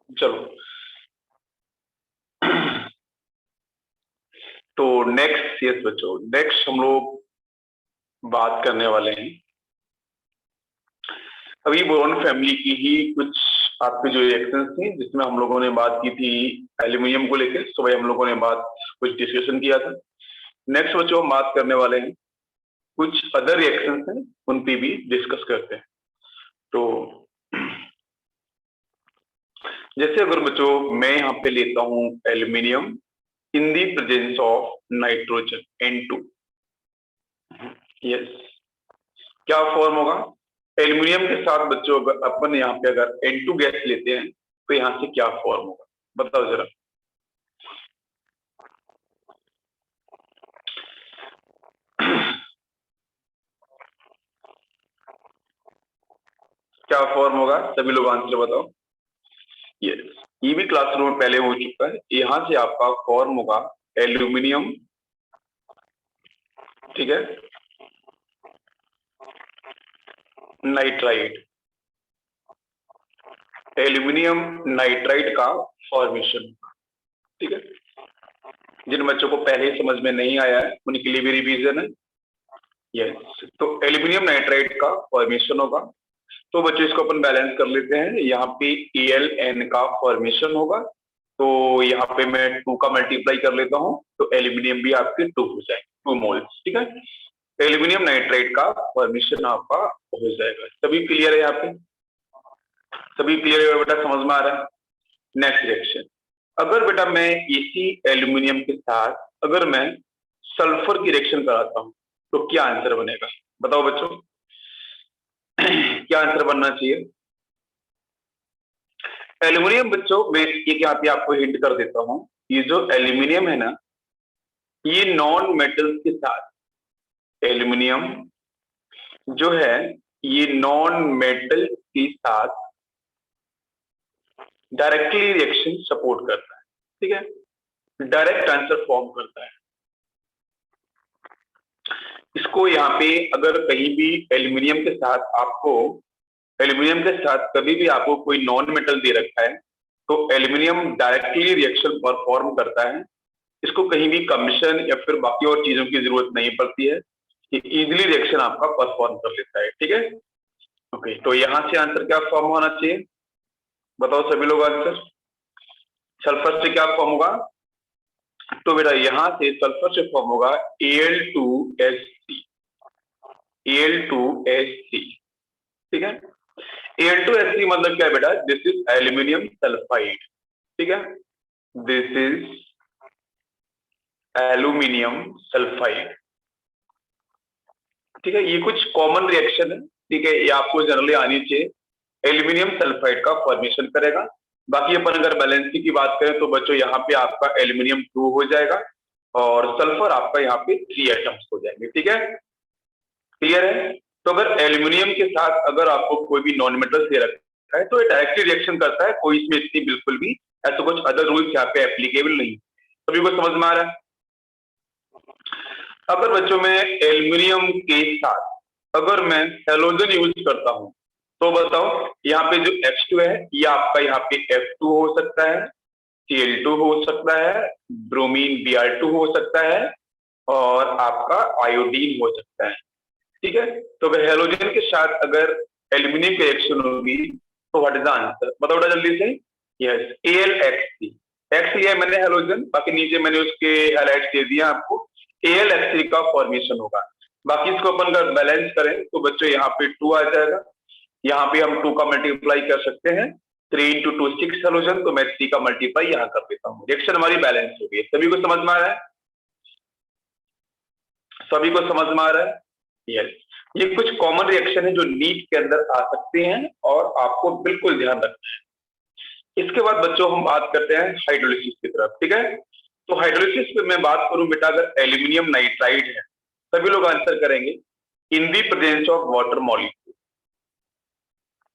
चलो, तो next, yes बच्चों, नेक्स्ट हम लोग बात करने वाले हैं अभी बोरॉन फैमिली की ही कुछ आपके जो रिएक्शंस थे, जिसमें हम लोगों ने बात की थी एल्यूमिनियम को लेकर। सुबह हम लोगों ने कुछ डिस्कशन किया था। नेक्स्ट बच्चों हम बात करने वाले हैं कुछ अदर रिएक्शंस हैं, उन पे भी डिस्कस करते हैं। तो जैसे अगर बच्चों मैं यहाँ पे लेता हूँ aluminium in the presence of nitrogen N2, yes, क्या फॉर्म होगा? एल्यूमिनियम के साथ बच्चों अगर अपन यहाँ पे अगर N2 गैस लेते हैं तो यहाँ से क्या फॉर्म होगा, बताओ जरा। क्या फॉर्म होगा, सभी लोग आंसर बताओ। यस, ये भी क्लासरूम में पहले हो चुका है। यहां से आपका फॉर्म होगा एल्यूमिनियम, ठीक है, नाइट्राइड, एल्यूमिनियम नाइट्राइड का फॉर्मेशन, ठीक है। जिन बच्चों को पहले समझ में नहीं आया है उनके लिए भी रिवीजन है। यस, तो एल्यूमिनियम नाइट्राइड का फॉर्मेशन होगा। तो बच्चों इसको अपन बैलेंस कर लेते हैं। यहाँ पे AlN का फॉर्मेशन होगा, तो यहाँ पे मैं 2 का मल्टीप्लाई कर लेता हूँ, तो एल्यूमिनियम भी आपके 2 हो जाएंगे, 2 मोल्स, ठीक है। एल्यूमिनियम नाइट्राइड का फॉर्मेशन आपका हो जाएगा। सभी क्लियर है? यहाँ पे सभी क्लियर है बेटा, समझ में आ रहा है? नेक्स्ट रिएक्शन, अगर बेटा मैं इसी एल्यूमिनियम के साथ अगर मैं सल्फर की रिएक्शन कराता हूं तो क्या आंसर बनेगा, बताओ बच्चों। क्या आंसर बनना चाहिए? एल्यूमिनियम बच्चों, मैं एक यहाँ पे आपको हिंट कर देता हूं, ये जो एल्यूमिनियम है ना, ये नॉन मेटल्स के साथ, एल्यूमिनियम जो है ये नॉन मेटल के साथ डायरेक्टली रिएक्शन सपोर्ट करता है, ठीक है, डायरेक्ट आंसर फॉर्म करता है। इसको यहाँ पे अगर कहीं भी एल्यूमिनियम के साथ आपको, एल्यूमिनियम के साथ कभी भी आपको कोई नॉन मेटल दे रखा है तो एल्यूमिनियम डायरेक्टली रिएक्शन परफॉर्म करता है। इसको कहीं भी कमीशन या फिर बाकी और चीजों की जरूरत नहीं पड़ती है, ये इजिली रिएक्शन आपका परफॉर्म कर लेता है, ठीक है। ओके, तो यहां से आंसर क्या फॉर्म होना चाहिए, बताओ सभी लोग आंसर। सल्फर से क्या फॉर्म होगा? तो बेटा यहां से सल्फर से फॉर्म होगा Al2H3, Al2H3, ठीक है। Al2H3 मतलब क्या है बेटा? दिस इज एल्यूमिनियम सल्फाइड, ठीक है, दिस इज एल्यूमिनियम सल्फाइड, ठीक है। ये कुछ कॉमन रिएक्शन है, ठीक है, ये आपको जनरली आनी चाहिए। एल्यूमिनियम सल्फाइड का फॉर्मेशन करेगा। बाकी अपन अगर बैलेंसिंग की बात करें तो बच्चों यहाँ पे आपका एल्यूमिनियम 2 हो जाएगा और सल्फर आपका यहाँ पे 3 एटम्स हो जाएंगे, ठीक है, क्लियर है। तो अगर एल्यूमिनियम के साथ अगर आपको कोई भी नॉन मेटल दे रखा है तो ये डायरेक्टली रिएक्शन करता है, कोई इसमें इतनी बिल्कुल भी ऐसा कुछ अदर रूल्स यहाँ पे एप्लीकेबल नहीं। सभी को समझ में आ रहा है? अगर बच्चों में एल्यूमिनियम के साथ अगर मैं हेलोजन यूज करता हूं तो बताओ यहाँ पे जो H2 है ये आपका यहाँ पे F2 हो सकता है, Cl2 हो सकता है, ब्रोमीन Br2 हो सकता है और आपका आयोडीन हो सकता है, ठीक है। तो अगर हेलोजन के साथ अगर एल्यूमिनियम की रिएक्शन होगी तो व्हाट इज द आंसर, बताओ जल्दी से। यस, AlX3, एक्स लिया मैंने हेलोजन, बाकी नीचे मैंने उसके हाइलाइट्स दे दिया आपको। AlX3 का फॉर्मेशन होगा। बाकी इसको अपन अगर बैलेंस करें तो बच्चों यहाँ पे 2 आ जाएगा, यहाँ पे हम 2 का मल्टीप्लाई कर सकते हैं, 3 × 2 6 हेलोजन, तो मैं 3 का मल्टीप्लाई यहाँ कर देता हूँ। रिएक्शन हमारी बैलेंस हो गई। सभी को समझ में आ रहा है? सभी को समझ में आ रहा है? यस, ये कुछ कॉमन रिएक्शन है जो नीट के अंदर आ सकते हैं और आपको बिल्कुल ध्यान रखना है। इसके बाद बच्चों हम बात करते हैं हाइड्रोलिसिस की तरफ, ठीक है। तो हाइड्रोलिसिस पे मैं बात करूं बेटा, अगर एल्यूमिनियम नाइट्राइड है, सभी लोग आंसर करेंगे in the presence of water molecule.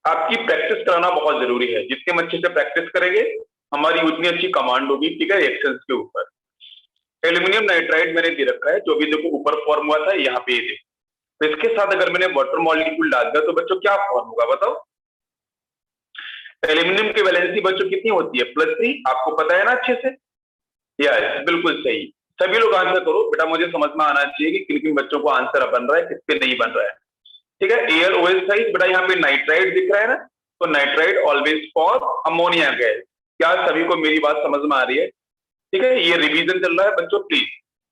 आपकी प्रैक्टिस कराना बहुत जरूरी है, जितने हम अच्छे से प्रैक्टिस करेंगे हमारी उतनी अच्छी कमांड होगी, ठीक है, रिएक्शंस के ऊपर। एल्यूमिनियम नाइट्राइड मैंने दे रखा है, जो भी देखो ऊपर फॉर्म हुआ था यहाँ पे देखो, तो इसके साथ अगर मैंने वाटर मॉलिक्यूल डाल दिया तो बच्चों क्या फॉर्म होगा बताओ? एल्यूमिनियम की वैलेंसी बच्चों कितनी होती है? +3। आपको पता है ना अच्छे से? यस, बिल्कुल सही। सभी लोग आंसर करो बेटा, मुझे समझ में आना चाहिए कि किन किन बच्चों को आंसर बन रहा है, किस पे नहीं बन रहा है। ठीक है, एयर ओएस सही बेटा, यहाँ पे नाइट्राइड दिख रहा है ना, तो nitride always for ammonia gas. क्या सभी को मेरी बात समझ में आ रही है? ठीक है, ये रिवीजन चल रहा है बच्चों, प्लीज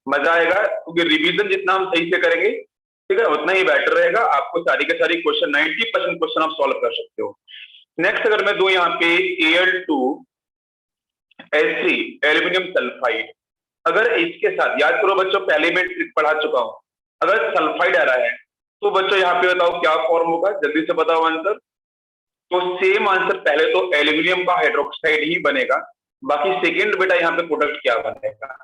मजा आएगा क्योंकि रिवीजन जितना हम सही से करेंगे ठीक है उतना ही बेटर रहेगा। आपको सारी के सारी क्वेश्चन 90% क्वेश्चन आप सॉल्व कर सकते हो। नेक्स्ट अगर मैं दूं यहाँ पे Al2S3 एल्यूमिनियम सल्फाइड, अगर इसके साथ याद करो बच्चों, पहले मैं ट्रिक पढ़ा चुका हूं, अगर सल्फाइड आ रहा है तो बच्चों यहाँ पे बताओ क्या फॉर्म होगा, जल्दी से बताओ आंसर। तो सेम आंसर, पहले तो एल्यूमिनियम का हाइड्रोक्साइड ही बनेगा, बाकी सेकेंड बेटा यहाँ पे प्रोडक्ट क्या बनेगा।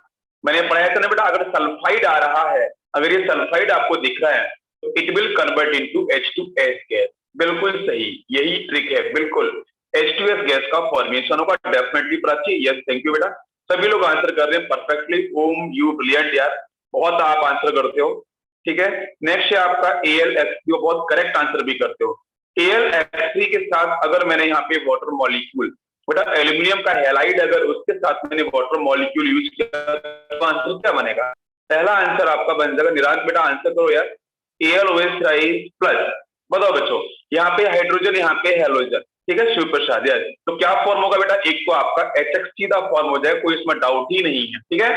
मैंने पढ़ाया था ना बेटा, अगर सल्फाइड आ रहा है, अगर ये सल्फाइड आपको दिख रहा है तो it will convert into H2S gas. बिल्कुल सही, यही ट्रिक है, बिल्कुल H2S गैस का फॉर्मेशन होगा definitely Prachi. Yes, thank you बेटा, सभी लोग आंसर कर रहे हैं परफेक्टली। ओम यू ब्रिलियंट यार, बहुत आप आंसर करते हो। ठीक है, नेक्स्ट है आपका AlX3, बहुत करेक्ट आंसर भी करते हो। AlX3 के साथ अगर मैंने यहाँ पे वाटर मॉलिक्यूल, बेटा एल्यूमिनियम का हैलाइड अगर उसके साथ मैंने वाटर मॉलिक्यूल यूज किया तो आंसर क्या बनेगा? पहला आंसर आपका बन जाएगा, निराग बेटा आंसर करो यार, AlOH थ्राइस प्लस। बताओ बच्चों, यहाँ पे हाइड्रोजन, यहाँ पे हेलोजन, ठीक है शिव प्रसाद यार, तो क्या फॉर्म होगा बेटा? एक तो आपका HX सीधा फॉर्म हो जाए, कोई इसमें डाउट ही नहीं है। ठीक है,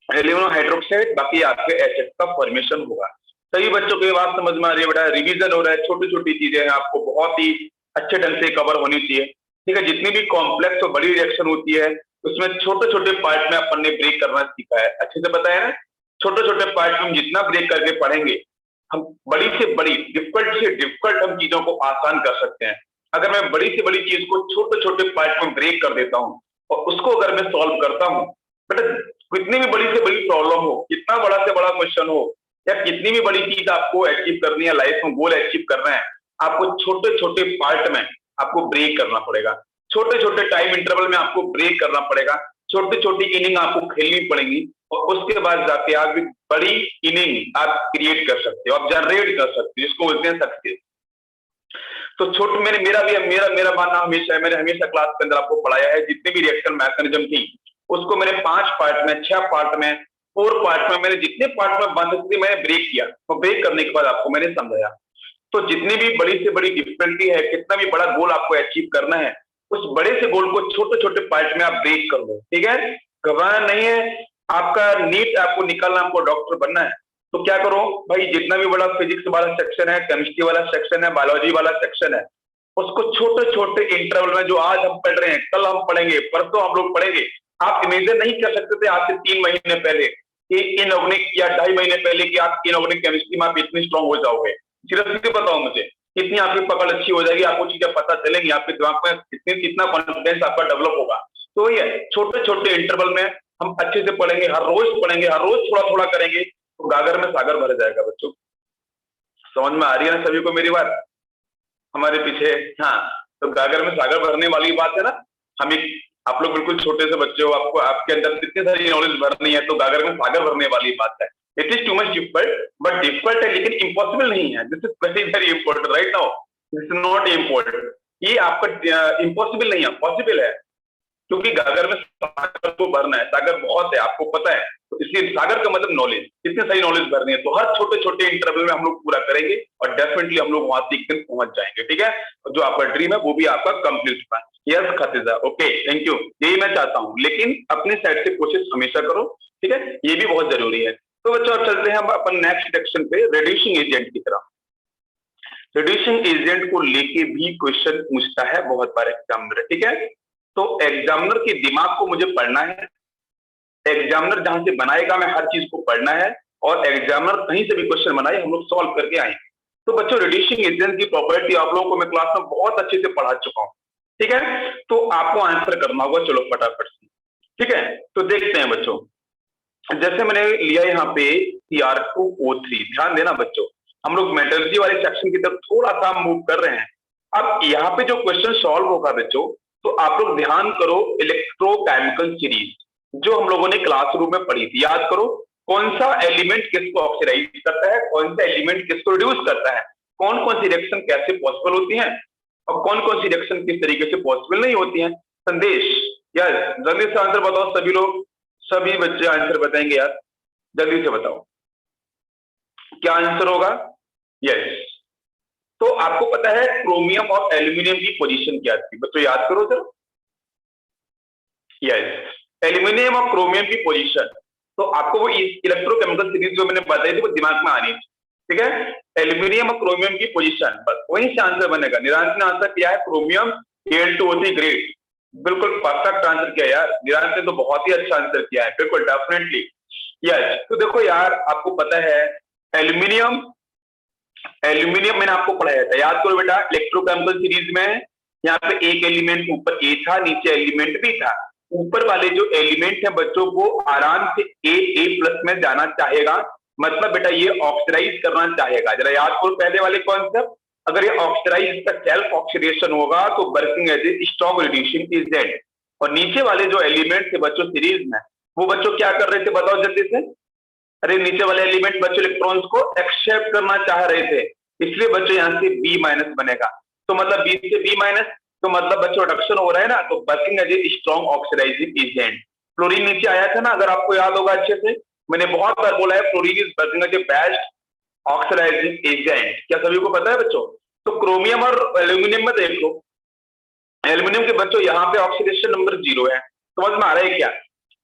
एल्यूमिनियम हाइड्रोक्साइड, बाकी आपके HX का फॉर्मेशन होगा। सभी बच्चों को ये बात समझ में आ रही है बेटा? रिवीजन हो रहा है, छोटी छोटी चीजें हैं, आपको बहुत ही अच्छे ढंग से कवर होनी चाहिए। ठीक है, जितनी भी कॉम्प्लेक्स और बड़ी रिएक्शन होती है उसमें छोटे छोटे पार्ट में अपन ने ब्रेक करना सीखा है, अच्छे से पता है ना? छोटे छोटे पार्ट में हम जितना ब्रेक करके पढ़ेंगे, हम बड़ी से बड़ी, डिफिकल्ट से डिफिकल्ट हम चीजों को आसान कर सकते हैं। अगर मैं बड़ी से बड़ी चीज को छोटे छोटे पार्ट में ब्रेक कर देता हूँ और उसको अगर मैं सॉल्व करता हूँ, बेटा कितनी भी बड़ी से बड़ी प्रॉब्लम हो, कितना बड़ा से बड़ा क्वेश्चन हो, या कितनी भी बड़ी चीज आपको अचीव करनी है लाइफ में, गोल अचीव करना है, आपको छोटे छोटे पार्ट में आपको ब्रेक करना पड़ेगा, छोटे छोटे टाइम इंटरवल में आपको ब्रेक करना पड़ेगा, छोटी छोटी इनिंग आपको खेलनी पड़ेगी और उसके बाद जाके आप एक बड़ी इनिंग आप क्रिएट कर सकते हो, आप जनरेट कर सकते हो, जिसको बोलते हैं सक्सेस। तो छोटे मैंने मेरा भी मेरा मेरा मानना हमेशा है, मैंने हमेशा क्लास के अंदर आपको पढ़ाया है, जितनी भी रिएक्शन मैकेनिज्म थी उसको मैंने 5 पार्ट में, 6 पार्ट में, 4 पार्ट में, मैंने जितने पार्ट में बन सकती मैंने ब्रेक किया और ब्रेक करने के बाद आपको मैंने समझाया। तो जितनी भी बड़ी से बड़ी डिफिकल्टी है, कितना भी बड़ा गोल आपको अचीव करना है, उस बड़े से गोल को छोटे छोटे पार्ट में आप ब्रेक कर लो। ठीक है, घबराना नहीं है। आपका नीट आपको निकालना, आपको डॉक्टर बनना है, तो क्या करो भाई, जितना भी बड़ा फिजिक्स वाला सेक्शन है, केमिस्ट्री वाला सेक्शन है, बायोलॉजी वाला सेक्शन है, उसको छोटे छोटे इंटरवल में, जो आज हम पढ़ रहे हैं, कल हम पढ़ेंगे, परसों हम लोग पढ़ेंगे, आप इमेजिन नहीं कर सकते थे आज से 3 महीने पहले कि इनऑर्गेनिक, या 2.5 महीने पहले कि आप इनऑर्गेनिक केमिस्ट्री में आप इतनी स्ट्रांग हो जाओगे। सीरियसली बताओ मुझे, कितनी आपकी पकड़ अच्छी हो जाएगी, आपको चीजें पता चलेंगी, आपके दिमाग में कितना कॉन्फिडेंस आपका डेवलप होगा। तो ये छोटे छोटे इंटरवल में हम अच्छे से पढ़ेंगे, हर रोज पढ़ेंगे, हर रोज थोड़ा थोड़ा करेंगे, तो गागर में सागर भर जाएगा बच्चों। समझ में आ रही है ना सभी को मेरी बात? हमारे पीछे, हाँ, तो गागर में सागर भरने वाली बात है ना। हम एक, आप लोग बिल्कुल छोटे से बच्चे हो, आपको आपके अंदर कितनी सारी नॉलेज भरनी है, तो गागर में सागर भरने वाली बात है। It is too much difficult, but difficult है लेकिन इम्पॉसिबल नहीं है। This is very very important right now, this is not important. ये आपका इम्पॉसिबल नहीं है, पॉसिबल है, क्योंकि गागर में सागर को भरना है, सागर बहुत है आपको पता है, तो इसलिए सागर का मतलब नॉलेज, इतनी सारी नॉलेज भरनी है, तो हर छोटे छोटे इंटरवल में हम लोग पूरा करेंगे और डेफिनेटली हम लोग वहां से एक दिन पहुंच जाएंगे। ठीक है, जो आपका ड्रीम है वो भी आपका कंप्लीट होगा। Yes Khatija, okay thank you, यही मैं चाहता हूं, लेकिन अपने साइड से कोशिश हमेशा करो। ठीक है, ये भी बहुत जरूरी है। तो बच्चों अब चलते हैं हम अपन नेक्स्ट सेक्शन पे, रिड्यूसिंग एजेंट की तरफ। रिड्यूसिंग एजेंट को लेके भी क्वेश्चन पूछता है बहुत बार एग्जामिनर। ठीक है, तो एग्जामिनर के दिमाग को मुझे पढ़ना है, एग्जामिनर जहां से बनाएगा मैं हर चीज को पढ़ना है, और एग्जामिनर कहीं से भी क्वेश्चन बनाए हम लोग सॉल्व करके आए। तो बच्चों रिड्यूसिंग एजेंट की प्रॉपर्टी आप लोगों को मैं क्लास में बहुत अच्छे से पढ़ा चुका हूं। ठीक है, तो आपको आंसर करना होगा, चलो फटाफट से। ठीक है, तो देखते हैं बच्चों, जैसे मैंने लिया यहाँ पे Cr2O3, ध्यान देना बच्चों, हम लोग मेटलर्जी वाले सेक्शन की तरफ थोड़ा सा मूव कर रहे हैं। अब यहाँ पे जो क्वेश्चन सॉल्व होगा बच्चों, तो आप लोग ध्यान करो, इलेक्ट्रोकेमिकल सीरीज जो हम लोगों ने क्लासरूम में पढ़ी थी, याद करो, कौन सा एलिमेंट किसको ऑक्सीडाइज करता है, कौन सा एलिमेंट किसको रिड्यूस करता है, कौन कौन सी रिएक्शन कैसे पॉसिबल होती हैं और कौन कौन सी रिएक्शन किस तरीके से पॉसिबल नहीं होती हैं। संदेश, यार जल्दी से आंसर बताओ सभी लोग, सभी बच्चे आंसर बताएंगे यार, जल्दी से बताओ क्या आंसर होगा। यस, तो आपको पता है क्रोमियम और एल्यूमिनियम की पोजीशन क्या थी बच्चों, याद करो जरा। यस, एल्यूमिनियम और क्रोमियम की पोजीशन, तो आपको वो इलेक्ट्रोकेमिकल सीरीज जो मैंने बताई थी वो दिमाग में आनी थी, ठीक है। एल्यूमिनियम और क्रोमियम की पोजीशन, बस वहीं से आंसर बनेगा। निरांश ने आंसर किया है क्रोमियम Al2O3, ग्रेट, बिल्कुल परफेक्ट आंसर किया यार, निरांश ने तो बहुत ही अच्छा आंसर किया है, बिल्कुल डेफिनेटली। यस, तो देखो यार आपको पता है एल्यूमिनियम, एल्यूमिनियम मैंने आपको पढ़ाया था, याद करो बेटा, इलेक्ट्रोकेमिकल सीरीज में यहाँ पे एक एलिमेंट ऊपर ए था, नीचे एलिमेंट बी था। ऊपर वाले जो एलिमेंट है बच्चों को आराम से ए प्लस में जाना चाहेगा, मतलब बेटा ये ऑक्सीडाइज करना चाहेगा। जरा याद करो पहले वाले कॉन्सेप्ट, अगर ये ऑक्सीडाइज का सेल्फ ऑक्सीडेशन होगा तो working as a strong reducing agent. और नीचे वाले जो एलिमेंट थे बच्चों सीरीज में, वो बच्चों क्या कर रहे थे बताओ जल्दी से। अरे नीचे वाले एलिमेंट बच्चों इलेक्ट्रॉन्स को एक्सेप्ट करना चाह रहे थे, इसलिए बच्चों यहां से बी माइनस बनेगा। तो मतलब बी से बी माइनस, तो मतलब बच्चों रिडक्शन हो रहा है ना, तो working as a strong oxidising agent. Fluorine नीचे आया था ना, अगर आपको याद होगा अच्छे से, मैंने बहुत बार बोला है fluorine is working as a best oxidising agent, क्या सभी को पता है बच्चों। तो क्रोमियम और एल्यूमिनियम में देख लो, एल्यूमिनियम के बच्चों यहाँ पे ऑक्सीडेशन नंबर 0 है, समझ में आ रहा है क्या।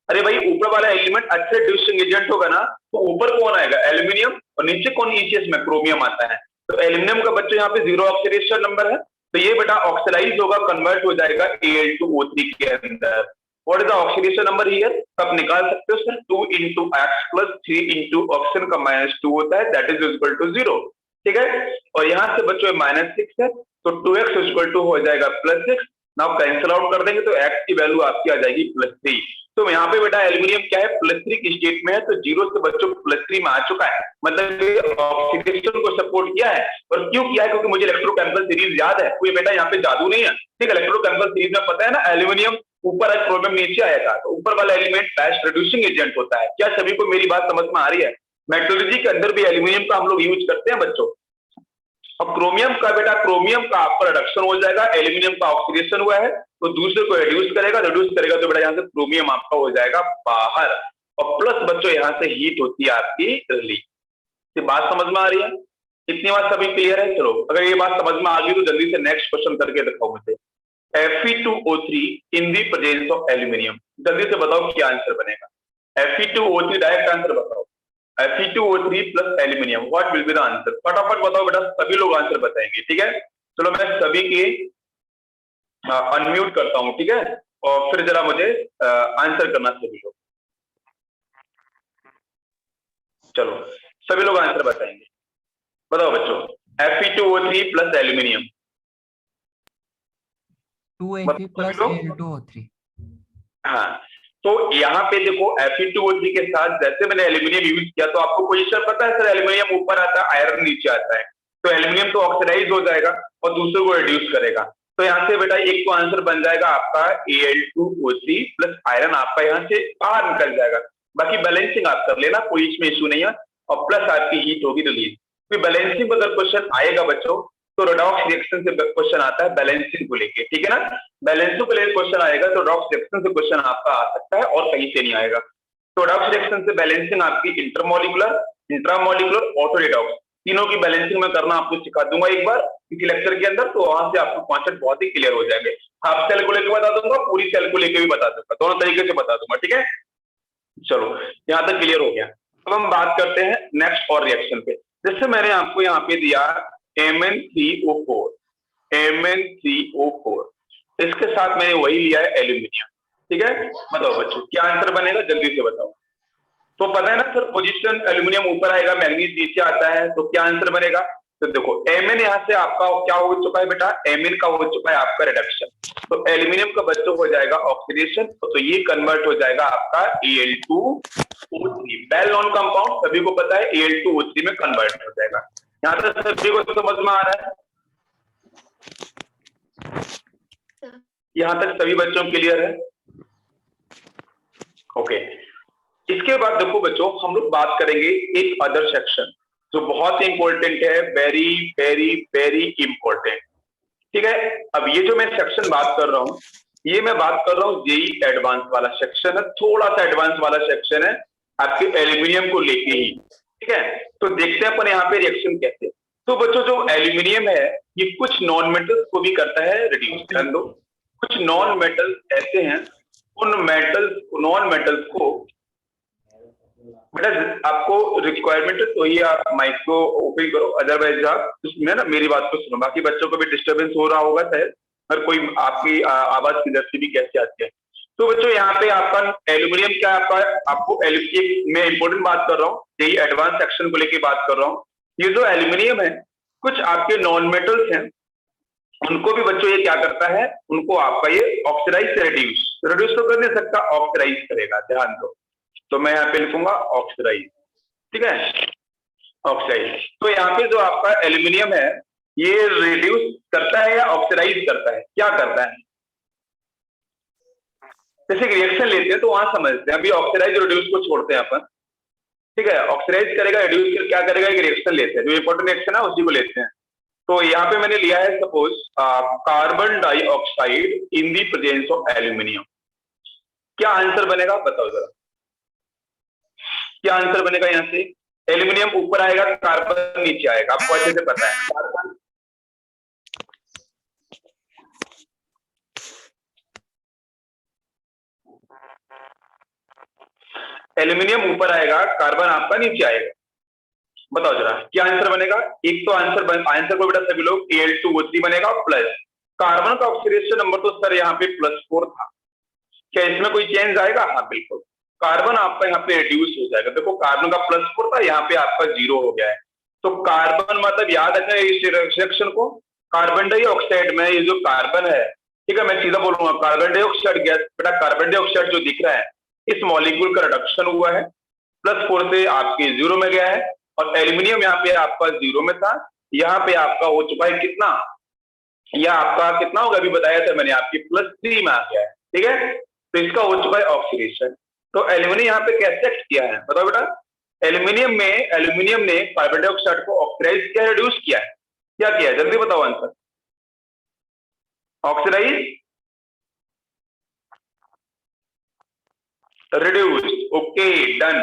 अरे भाई ऊपर वाला एलिमेंट अच्छा रिड्यूसिंग एजेंट होगा ना, तो ऊपर कौन आएगा एल्यूमिनियम, और नीचे कौन ईसीएस में क्रोमियम आता है। तो एल्यूमिनियम का बच्चों यहाँ पे 0 ऑक्सीडेशन नंबर है, तो ये बेटा ऑक्सीडाइज होगा, कन्वर्ट हो जाएगा Al2O3 के अंदर। What is the oxidation number here, आप निकाल सकते हो sir, 2 into x plus 3 into oxygen का -2 होता है, दैट इज इक्वल टू 0, ठीक है। और यहाँ से बच्चों -6 है, तो 2x इक्वल टू हो जाएगा +6। नाउ कैंसिल आउट कर देंगे तो x की वैल्यू आपकी आ जाएगी +3। तो यहाँ पे बेटा एल्यूमिनियम क्या है, +3 की स्टेट में है, तो 0 से बच्चों +3 में आ चुका है, मतलब ऑक्सीडेशन को सपोर्ट किया है। और क्यों किया है, क्योंकि मुझे इलेक्ट्रोकेमिकल सीरीज याद है, कोई बेटा यहाँ पे जादू नहीं है, ठीक है। इलेक्ट्रोकेमिकल सीरीज में पता है ना, एल्यूमिनियम ऊपर है, क्रोमियम नीचे आया था, तो ऊपर वाला एलिमेंट बेस्ट रिड्यूसिंग एजेंट होता है। क्या सभी को मेरी बात समझ में आ रही है। मेटलर्जी के अंदर भी एल्यूमिनियम का हम लोग यूज करते हैं बच्चों। और क्रोमियम का बेटा, क्रोमियम का आपका रिडक्शन हो जाएगा, एल्यूमिनियम का ऑक्सीडेशन हुआ है तो दूसरे को रिड्यूस करेगा, तो बेटा यहाँ से क्रोमियम आपका हो जाएगा बाहर, और प्लस बच्चों यहाँ से हीट होती है आपकी रिलीज। ये बात समझ में आ रही है, इतनी बात सभी क्लियर है। चलो अगर ये बात समझ में आ गई तो जल्दी से नेक्स्ट क्वेश्चन करके दिखाओ मुझे। Fe2O3 in the presence of aluminium, जल्दी से बताओ क्या आंसर बनेगा। Fe2O3 डायरेक्ट आंसर बताओ, Fe2O3 plus aluminium, what will be the answer, फटाफट बताओ बेटा, सभी लोग आंसर बताएंगे, ठीक है। चलो मैं सभी के अनम्यूट करता हूं, ठीक है, और फिर जरा मुझे आंसर करना सभी लोग। चलो सभी लोग आंसर बताएंगे, बताओ बच्चों, Fe2O3 plus aluminium, 2Fe plus Al2O3। हाँ, तो यहाँ पे देखो Fe2O3 के साथ जैसे मैंने एल्यूमिनियम यूज किया, तो आपको पोजीशन पता है सर, एल्यूमिनियम ऊपर आता है, आयरन नीचे आता है, तो एल्यूमिनियम तो ऑक्सीडाइज हो जाएगा और दूसरे को रिड्यूस करेगा। तो यहाँ से बेटा एक तो आंसर बन जाएगा आपका Al2O3 प्लस आयरन, आपका यहाँ से बाहर निकल जाएगा। बाकी बैलेंसिंग आप कर लेना, कोई इसमें इशू नहीं है, और प्लस आपकी हीट होगी रिलीज। तो बैलेंसिंग अगर क्वेश्चन आएगा बच्चों, तो रेडॉक्स रिएक्शन से क्वेश्चन आता है बैलेंसिंग को लेके, ठीक है ना। बैलेंसिंग को लेकर क्वेश्चन आएगा तो रेडॉक्स रिएक्शन से क्वेश्चन आपका आ सकता है और कहीं से नहीं आएगा। तो रेडॉक्स रिएक्शन से बैलेंसिंग आपकी इंटरमोलिकुलर, इंट्रामोलिकुलर, ऑटो रेडॉक्स, तीनों की बैलेंसिंग मैं करना आपको सिखा दूंगा एक बार किसी लेक्चर के अंदर, तो वहां से आपको कॉन्सेप्ट बहुत ही क्लियर हो जाएंगे। हाफ सेल को लेकर बता दूंगा, पूरी सेल को लेकर भी बता दूंगा, दोनों तरीके से बता दूंगा, ठीक है। चलो यहाँ तक क्लियर हो गया। अब हम बात करते हैं नेक्स्ट और रिएक्शन पे। जैसे मैंने आपको यहाँ पे दिया MnCO4, MnCO4, इसके साथ मैंने वही लिया है एल्यूमिनियम, ठीक है। बताओ बच्चों क्या आंसर बनेगा, जल्दी से बताओ। तो पता है ना सर, पोजीशन एल्यूमिनियम ऊपर आएगा, मैग्नीज नीचे आता है, तो क्या आंसर बनेगा। तो देखो Mn यहाँ से आपका क्या हो चुका है बेटा, Mn का हो चुका है आपका रिडक्शन, तो एल्यूमिनियम का बच्चों हो जाएगा ऑक्सीडेशन, तो ये कन्वर्ट हो जाएगा आपका Al2O3, वेल नोन कंपाउंड, सभी को पता है Al2O3 में कन्वर्ट हो जाएगा। यहाँ तक सभी को समझ में आ रहा है, यहाँ तक सभी बच्चों क्लियर है, ओके। इसके उसके बाद देखो बच्चों, हम लोग बात करेंगे एक अदर सेक्शन जो बहुत इंपॉर्टेंट है, वेरी वेरी वेरी इंपॉर्टेंट। ठीक है, अब ये जो मैं सेक्शन बात कर रहा हूं, ये मैं बात कर रहा हूँ जेई एडवांस वाला सेक्शन है, थोड़ा सा एडवांस वाला सेक्शन है आपके एल्यूमिनियम को लेके ही। ठीक है, तो देखते हैं अपन यहाँ पे रिएक्शन कैसे। तो बच्चों जो एल्यूमिनियम है ये कुछ नॉन मेटल्स को भी करता है रिड्यूस। ध्यान दो, कुछ नॉन मेटल्स ऐसे हैं, उन नॉन मेटल्स को बेटा आपको रिक्वायरमेंट है तो ही आप माइक को ओपन करो, अदरवाइज आप उसमें ना मेरी बात को सुनो। बाकी बच्चों को भी डिस्टरबेंस हो रहा होगा शायद, हर कोई आपकी आवाज किधर से भी कैसे आती है। तो बच्चों यहाँ पे आपका एल्यूमिनियम क्या है, आपका आपको मैं इंपॉर्टेंट बात कर रहा हूँ, यही एडवांस सेक्शन को लेके बात कर रहा हूँ। ये जो एल्यूमिनियम है कुछ आपके नॉन मेटल्स हैं, उनको भी बच्चों ये क्या करता है, उनको आपका ये ऑक्सीडाइज से रिड्यूस तो कर नहीं सकता, ऑक्सीडाइज करेगा। ध्यान दो, तो मैं यहाँ पे लिखूंगा ऑक्सीडाइज। ठीक है, ऑक्साइड। तो यहाँ पे जो आपका एल्यूमिनियम है ये रिड्यूस करता है या ऑक्सीडाइज करता है, क्या करता है? जैसे रिएक्शन लेते हैं तो वहां समझते हैं, अभी ऑक्सीडाइज रिड्यूस को छोड़ते हैं अपन। ठीक है, ऑक्सीडाइज करेगा, रिड्यूस क्या करेगा, एक रिएक्शन लेते हैं, जो इंपॉर्टेंट रिएक्शन है उसी को लेते हैं। तो यहाँ पे मैंने लिया है suppose carbon dioxide in the presence of aluminium. क्या आंसर बनेगा बताओ जरा, क्या आंसर बनेगा? यहाँ से एल्यूमिनियम ऊपर आएगा, कार्बन नीचे आएगा, आपको अच्छे से पता है। कार्बन एल्यूमिनियम ऊपर आएगा, कार्बन आपका नीचे आएगा, बताओ जरा क्या आंसर बनेगा? एक तो आंसर को बेटा सभी लोग Al2O3 बनेगा प्लस कार्बन का ऑक्सीडेशन नंबर तो सर यहाँ पे +4 था, क्या इसमें कोई चेंज आएगा? हाँ बिल्कुल, कार्बन आपका यहाँ पे रिड्यूस हो जाएगा। देखो कार्बन का +4 था, यहाँ पे आपका 0 हो गया है। तो कार्बन मतलब याद रखना इस रिएक्शन को, कार्बन डाइऑक्साइड में ये जो कार्बन है, ठीक है मैं सीधा बोलूंगा, कार्बन डाइऑक्साइड गैस, बेटा कार्बन डाइऑक्साइड जो दिख रहा है इस मॉलिक्यूल का रिडक्शन हुआ है, +4 से आपके 0 में गया है, और एल्यूमिनियम यहाँ पे आपका 0 में था, यहाँ पे आपका हो चुका है कितना, यह आपका कितना होगा अभी बताया था मैंने, आपकी +3 में आ गया है। ठीक है, तो इसका हो चुका है ऑक्सीडेशन। तो एल्यूमिनियम यहाँ पे कैसे एक्ट किया है बताओ बेटा? एल्यूमिनियम ने कार्बन डाइऑक्साइड को ऑक्सीडाइज किया, रिड्यूस किया है, क्या किया है जल्दी बताओ answer? Oxidise, reduce, okay done.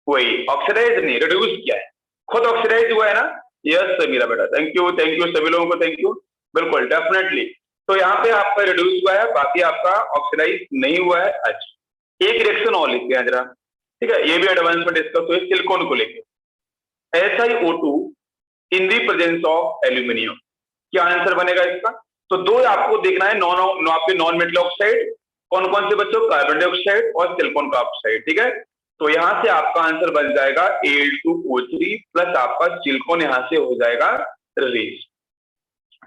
वही ऑक्सीडाइज नहीं, रिड्यूस किया है, खुद ऑक्सीडाइज हुआ है ना? यस मेरा बेटा, थैंक यू सभी लोगों को थैंक यू, बिल्कुल डेफिनेटली। तो यहाँ पे आपका रिड्यूस हुआ है, बाकी आपका ऑक्सीडाइज नहीं हुआ है। अच्छा एक रिएक्शन और लिखते हैं जरा, ठीक है, ये भी एडवांस में डिस्कस हुई सिलिकॉन को लेके, SiO2 in the presence of aluminium, क्या आंसर बनेगा इसका? तो दो आपको देखना है, आपके नॉन मेटल ऑक्साइड कौन कौन से बच्चों, कार्बन डाइऑक्साइड और सिलिकॉन का ऑक्साइड। ठीक है, तो यहां से आपका आंसर बन जाएगा Al2O3 प्लस आपका सिलिकॉन यहां से हो जाएगा रिलीज।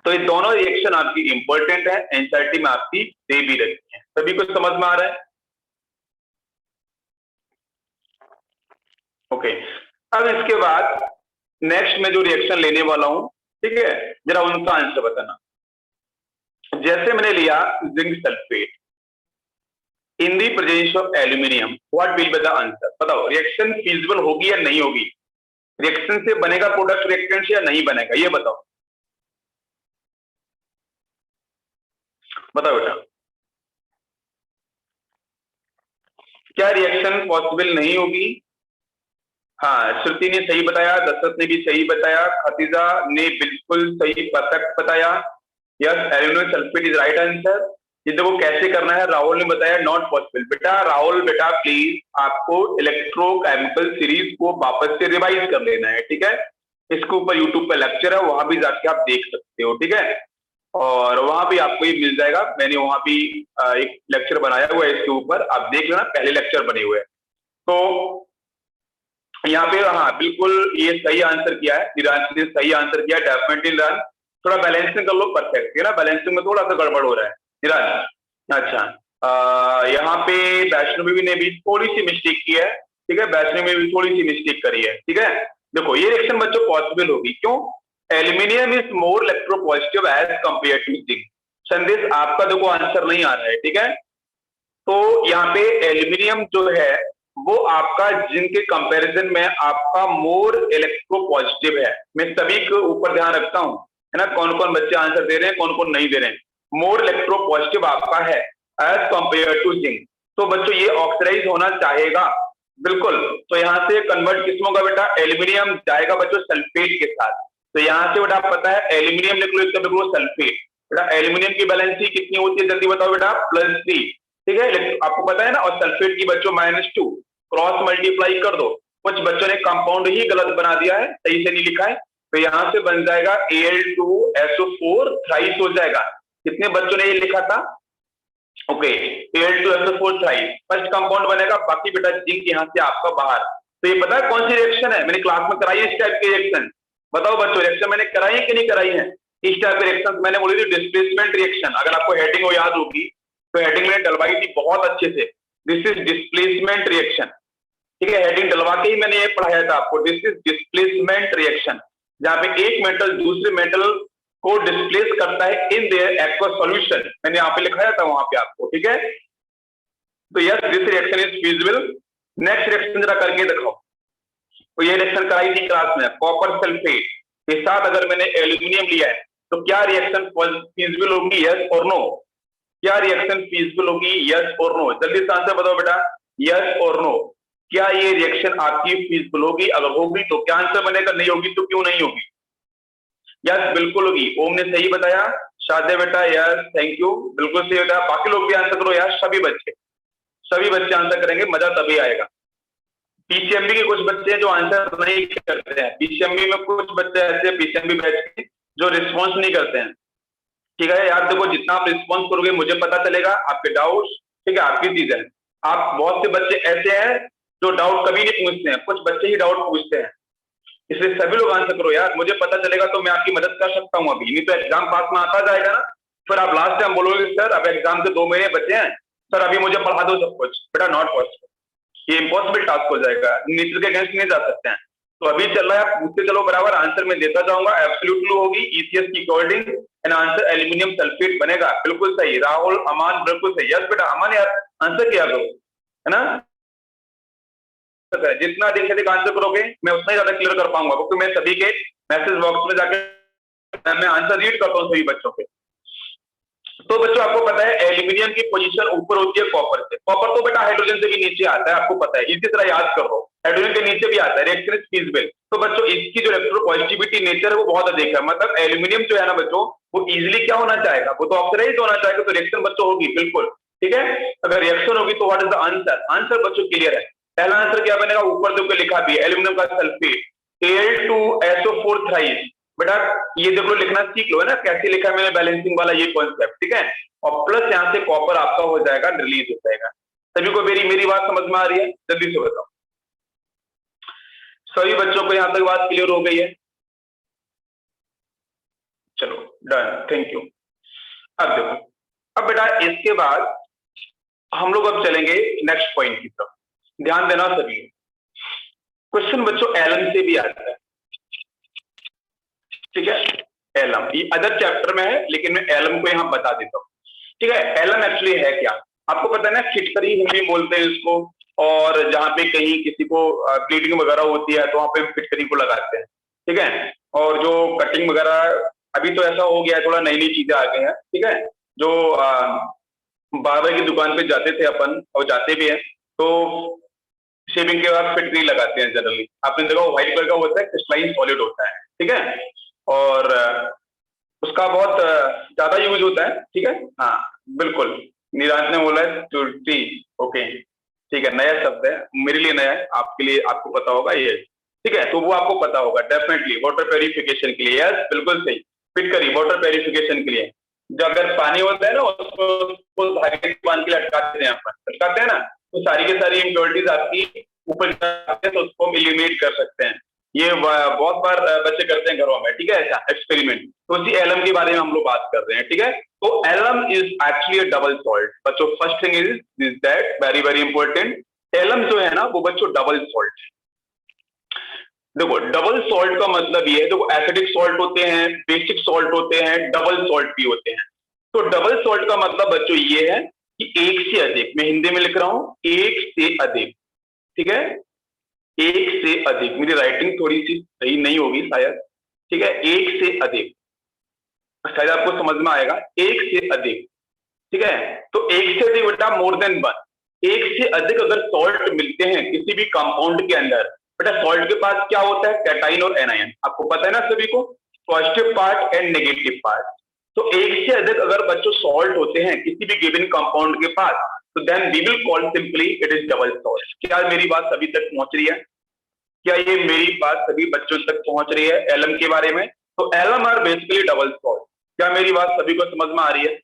तो ये दोनों रिएक्शन आपकी इंपॉर्टेंट है, एनसीईआरटी में आपकी दे भी रखी है, सभी को समझ में आ रहा है? ओके, अब इसके बाद नेक्स्ट में जो रिएक्शन लेने वाला हूं, ठीक है, जरा उनका आंसर बताना। जैसे मैंने लिया zinc sulphate in the presence of aluminium, what will be the answer? बताओ रिएक्शन फीजिबल होगी या नहीं होगी, रिएक्शन से बनेगा प्रोडक्ट रिएक्टेंट या नहीं बनेगा, ये बताओ बताओ बेटा, क्या रिएक्शन पॉसिबल नहीं होगी? हाँ श्रुति ने सही बताया, दशरथ ने भी सही बताया, खतीजा ने बिल्कुल सही परफेक्ट बताया, yes aluminium sulphate is right answer. ये देखो कैसे करना है, राहुल ने बताया नॉट पॉसिबल। बेटा राहुल बेटा प्लीज आपको इलेक्ट्रोकेमिकल सीरीज को वापस से रिवाइज कर लेना है, ठीक है, इसके ऊपर यूट्यूब पे लेक्चर है, वहां भी जाके आप देख सकते हो, ठीक है, और वहां भी आपको ये मिल जाएगा, मैंने वहां भी एक लेक्चर बनाया हुआ है इसके ऊपर, आप देख लेना, पहले लेक्चर बने हुए हैं। तो यहाँ पे हाँ बिल्कुल ये सही आंसर किया है, निरांश ने सही आंसर किया, डेफिनेटली निरांश, थोड़ा बैलेंसिंग कर लो, परफेक्ट है ना, बैलेंसिंग में थोड़ा सा गड़बड़ हो रहा है निरांश। अच्छा यहाँ पे वैष्णवी ने भी थोड़ी सी मिस्टेक की है, ठीक है, वैष्णवी ने भी थोड़ी सी मिस्टेक करी है, ठीक है। देखो ये रिएक्शन बच्चों पॉसिबल होगी, क्यों? Aluminium is more electropositive as compare to zinc. संदेश आपका देखो आंसर नहीं आ रहा है, ठीक है, तो यहाँ पे एल्यूमिनियम जो है वो आपका जिंक के कंपैरिजन में आपका मोर इलेक्ट्रोपॉजिटिव है। मैं सभी के ऊपर ध्यान रखता हूं, है ना, कौन कौन बच्चे आंसर दे रहे हैं, कौन कौन नहीं दे रहे हैं। मोर इलेक्ट्रोपॉजिटिव आपका है एज कंपेयर टू जिंक। तो बच्चों ये ऑक्सीडाइज होना चाहेगा, बिल्कुल। तो यहाँ से कन्वर्ट किस में होगा बेटा, एल्यूमिनियम जाएगा बच्चों सल्फेट के साथ। तो यहाँ से बेटा पता है एल्यूमिनियम लिख लो, इसका लिख लो सल्फेट। बेटा एल्यूमिनियम की वैलेंसी कितनी होती है, जल्दी बताओ बेटा, +3, ठीक है, आपको पता है ना। और सल्फेट की बच्चों -2, क्रॉस मल्टीप्लाई कर दो। कुछ बच्चों ने कंपाउंड ही गलत बना दिया है, सही से नहीं लिखा है। तो यहां से बन जाएगा Al2SO4 थ्राइस हो जाएगा। कितने बच्चों ने ये लिखा था, okay, Al2SO4 thrice first compound बनेगा, बाकी बेटा जिंक यहां से आपका बाहर। तो ये पता है कौन सी रिएक्शन है, मैंने क्लास में कराई है इस टाइप की रिएक्शन। बताओ बच्चों रिएक्शन मैंने कराई है कि नहीं कराई है, इस टाइप की रिएक्शन मैंने बोली थी डिस्प्लेसमेंट रिएक्शन। अगर आपको हेडिंग याद होगी तो हेडिंग मैंने डलवाई थी बहुत अच्छे से, दिस इज डिस्प्लेसमेंट रिएक्शन, ठीक है। हेडिंग डलवा के ही मैंने ये पढ़ाया था आपको, दिस इज डिस्प्लेसमेंट रिएक्शन, जहां पे एक मेटल दूसरे मेटल को डिस्प्लेस करता है इन देयर एक्वस सॉल्यूशन। मैंने यहाँ पे लिखाया था वहां पे आपको, ठीक है। तो yes this reaction is feasible. Next reaction जरा करके दिखाओ। तो ये रिएक्शन कराई थी क्लास में, कॉपर सल्फेट के साथ अगर मैंने एल्यूमिनियम लिया है तो क्या रिएक्शन फीजिबल होगी, यस और नो। क्या रिएक्शन फीजिबल होगी, यस और नो, जल्दी से आंसर बताओ बेटा, यस और नो। क्या ये रिएक्शन आपकी फीजिबल होगी, अगर होगी तो क्या आंसर बनेगा, नहीं होगी तो क्यों नहीं होगी, यस बिल्कुल होगी। ओम ने सही बताया, शादे बेटा यस थैंक यू, बिल्कुल सही बताया। बाकी लोग भी आंसर करो यार, सभी बच्चे आंसर करेंगे, मजा तभी आएगा। पीसीएमबी के कुछ बच्चे हैं जो आंसर नहीं करते हैं, पीसीएमबी में कुछ बच्चे ऐसे हैं पीसीएमबी बैच के जो रिस्पॉन्स नहीं करते हैं, ठीक है यार। देखो जितना आप रिस्पॉन्स करोगे मुझे पता चलेगा आपके डाउट्स, ठीक है, आपकी चीज है। आप बहुत से बच्चे ऐसे हैं जो डाउट कभी नहीं पूछते हैं, कुछ बच्चे ही डाउट पूछते हैं, इसलिए सभी लोग आंसर करो यार, मुझे पता चलेगा तो मैं आपकी मदद कर सकता हूँ अभी, नहीं तो एग्जाम पास में आता जाएगा ना, फिर आप लास्ट टाइम बोलोगे सर अब एग्जाम से 2 महीने बचे हैं, सर अभी मुझे पढ़ा दो सब कुछ। बेटा नॉट पॉसिबल, ये इम्पॉसिबल टास्क हो जाएगा, नेचर के अगेंस्ट नहीं जा सकते हैं। तो अभी चल रहा है, पूछते चलो बराबर, आंसर मैं देता जाऊंगा। एब्सोल्यूट ट्रू होगी, ईसीएस की according and answer aluminium sulphate बनेगा, बिल्कुल सही। राहुल अमान बिल्कुल सही, यस बेटा अमान यार आंसर किया करो, है ना। जितना अधिक से अधिक आंसर करोगे मैं उतना ही ज्यादा क्लियर कर पाऊंगा, क्योंकि मैं सभी के मैसेज बॉक्स में जाकर मैं आंसर रीड करता हूँ सभी बच्चों के। तो बच्चों आपको पता है एल्यूमिनियम की पोजीशन ऊपर होती है कॉपर से, कॉपर तो बेटा हाइड्रोजन से भी नीचे आता है, आपको पता है, इसी तरह याद कर लो, हाइड्रोजन के नीचे भी आता है, रिएक्शन इज फीजिबल। तो बच्चों इसकी जो इलेक्ट्रोपॉजिटिविटी नेचर है वो बहुत अधिक है, मतलब एल्यूमिनियम जो है ना बच्चों वो इजिली क्या होना चाहेगा, वो तो ऑक्सीडाइज होना चाहेगा, तो रिएक्शन बच्चों होगी बिल्कुल, ठीक है। अगर रिएक्शन होगी तो what is the answer, answer बच्चों क्लियर है। पहला आंसर क्या बनेगा, ऊपर जो लिखा भी है एल्यूमिनियम का सल्फेट Al2SO4 थ्राइस। बेटा ये देख लो, लिखना सीख लो, है ना, कैसे लिखा है मैंने बैलेंसिंग वाला ये कॉन्सेप्ट, ठीक है। और प्लस यहाँ से कॉपर आपका हो जाएगा, रिलीज हो जाएगा। सभी को मेरी बात समझ में आ रही है, जल्दी से बताओ। सभी बच्चों को यहाँ तक बात क्लियर हो गई है, चलो डन, थैंक यू। अब देखो, अब बेटा इसके बाद हम लोग अब चलेंगे नेक्स्ट पॉइंट की तरफ, ध्यान देना सभी। क्वेश्चन बच्चों एलएम से भी आता है, ठीक है। एलएम ये अदर चैप्टर में है, लेकिन मैं एलएम को यहाँ बता देता हूँ, ठीक है। एलएम एक्चुअली है क्या, आपको पता है ना, फिटकरी हिंदी बोलते हैं इसको, और जहाँ पे कहीं किसी को ब्लीडिंग वगैरह होती है तो वहां पे फिटकरी को लगाते हैं, ठीक है। और जो कटिंग वगैरह अभी तो ऐसा हो गया है, थोड़ा नई नई चीजें आ गई हैं, ठीक है। जो बार्बर की दुकान पे जाते थे अपन, और जाते भी हैं, तो शेविंग के बाद फिटकरी लगाते हैं जनरली, आपने देखा व्हाइट कलर का होता है, क्रिस्टलाइन सॉलिड होता है, ठीक है। और उसका बहुत ज्यादा यूज होता है, ठीक है। हाँ बिल्कुल, निरांत ने बोला है तुर्टी, ओके ठीक है, नया शब्द है मेरे लिए, नया है आपके लिए, आपको पता होगा ये, ठीक है। तो वो आपको पता होगा डेफिनेटली, वाटर प्यूरिफिकेशन के लिए, यस बिल्कुल सही, फिटकरी वाटर प्यूरिफिकेशन के लिए। जब अगर पानी होता है ना उसको धागे बांध के लटकाते हैं ना, तो सारी की सारी इम्प्योरिटीज आपकी ऊपर जाते हैं, तो उसको हम एलिमिनेट कर सकते हैं। ये बहुत बार बच्चे करते हैं घरों में, ठीक है, ऐसा एक्सपेरिमेंट। तो उसी एलएम के बारे में हम लोग बात कर रहे हैं, ठीक है। तो LM is actually a double salt बच्चों, first thing is that very very important, LM जो है ना वो बच्चों डबल सॉल्ट। देखो डबल सॉल्ट का मतलब ये है, देखो एसिडिक सॉल्ट होते हैं, बेसिक सॉल्ट होते हैं, डबल सॉल्ट भी होते हैं। तो डबल सॉल्ट का मतलब बच्चों ये है कि एक से अधिक, मैं हिंदी में लिख रहा हूं, एक से अधिक, ठीक है, एक से अधिक, मेरी राइटिंग थोड़ी सी सही नहीं होगी शायद, ठीक है, एक से अधिक, शायद आपको समझ में आएगा, एक से अधिक, ठीक है। तो एक से अधिक बेटा मोर देन वन, एक से अधिक अगर सॉल्ट मिलते हैं किसी भी कंपाउंड के अंदर, बेटा सॉल्ट के पास क्या होता है, कैटाइन और एनायन, आपको पता है ना सभी को, positive part and negative part. तो एक से अधिक अगर बच्चों सॉल्ट होते हैं किसी भी गिवन कंपाउंड के पास, तो then we will call simply it is double salt. क्या मेरी बात सभी तक पहुंच रही है? क्या ये मेरी बात सभी बच्चों तक पहुंच रही है एलम के बारे में? तो alum are basically double salt. क्या मेरी बात सभी को समझ में आ रही है?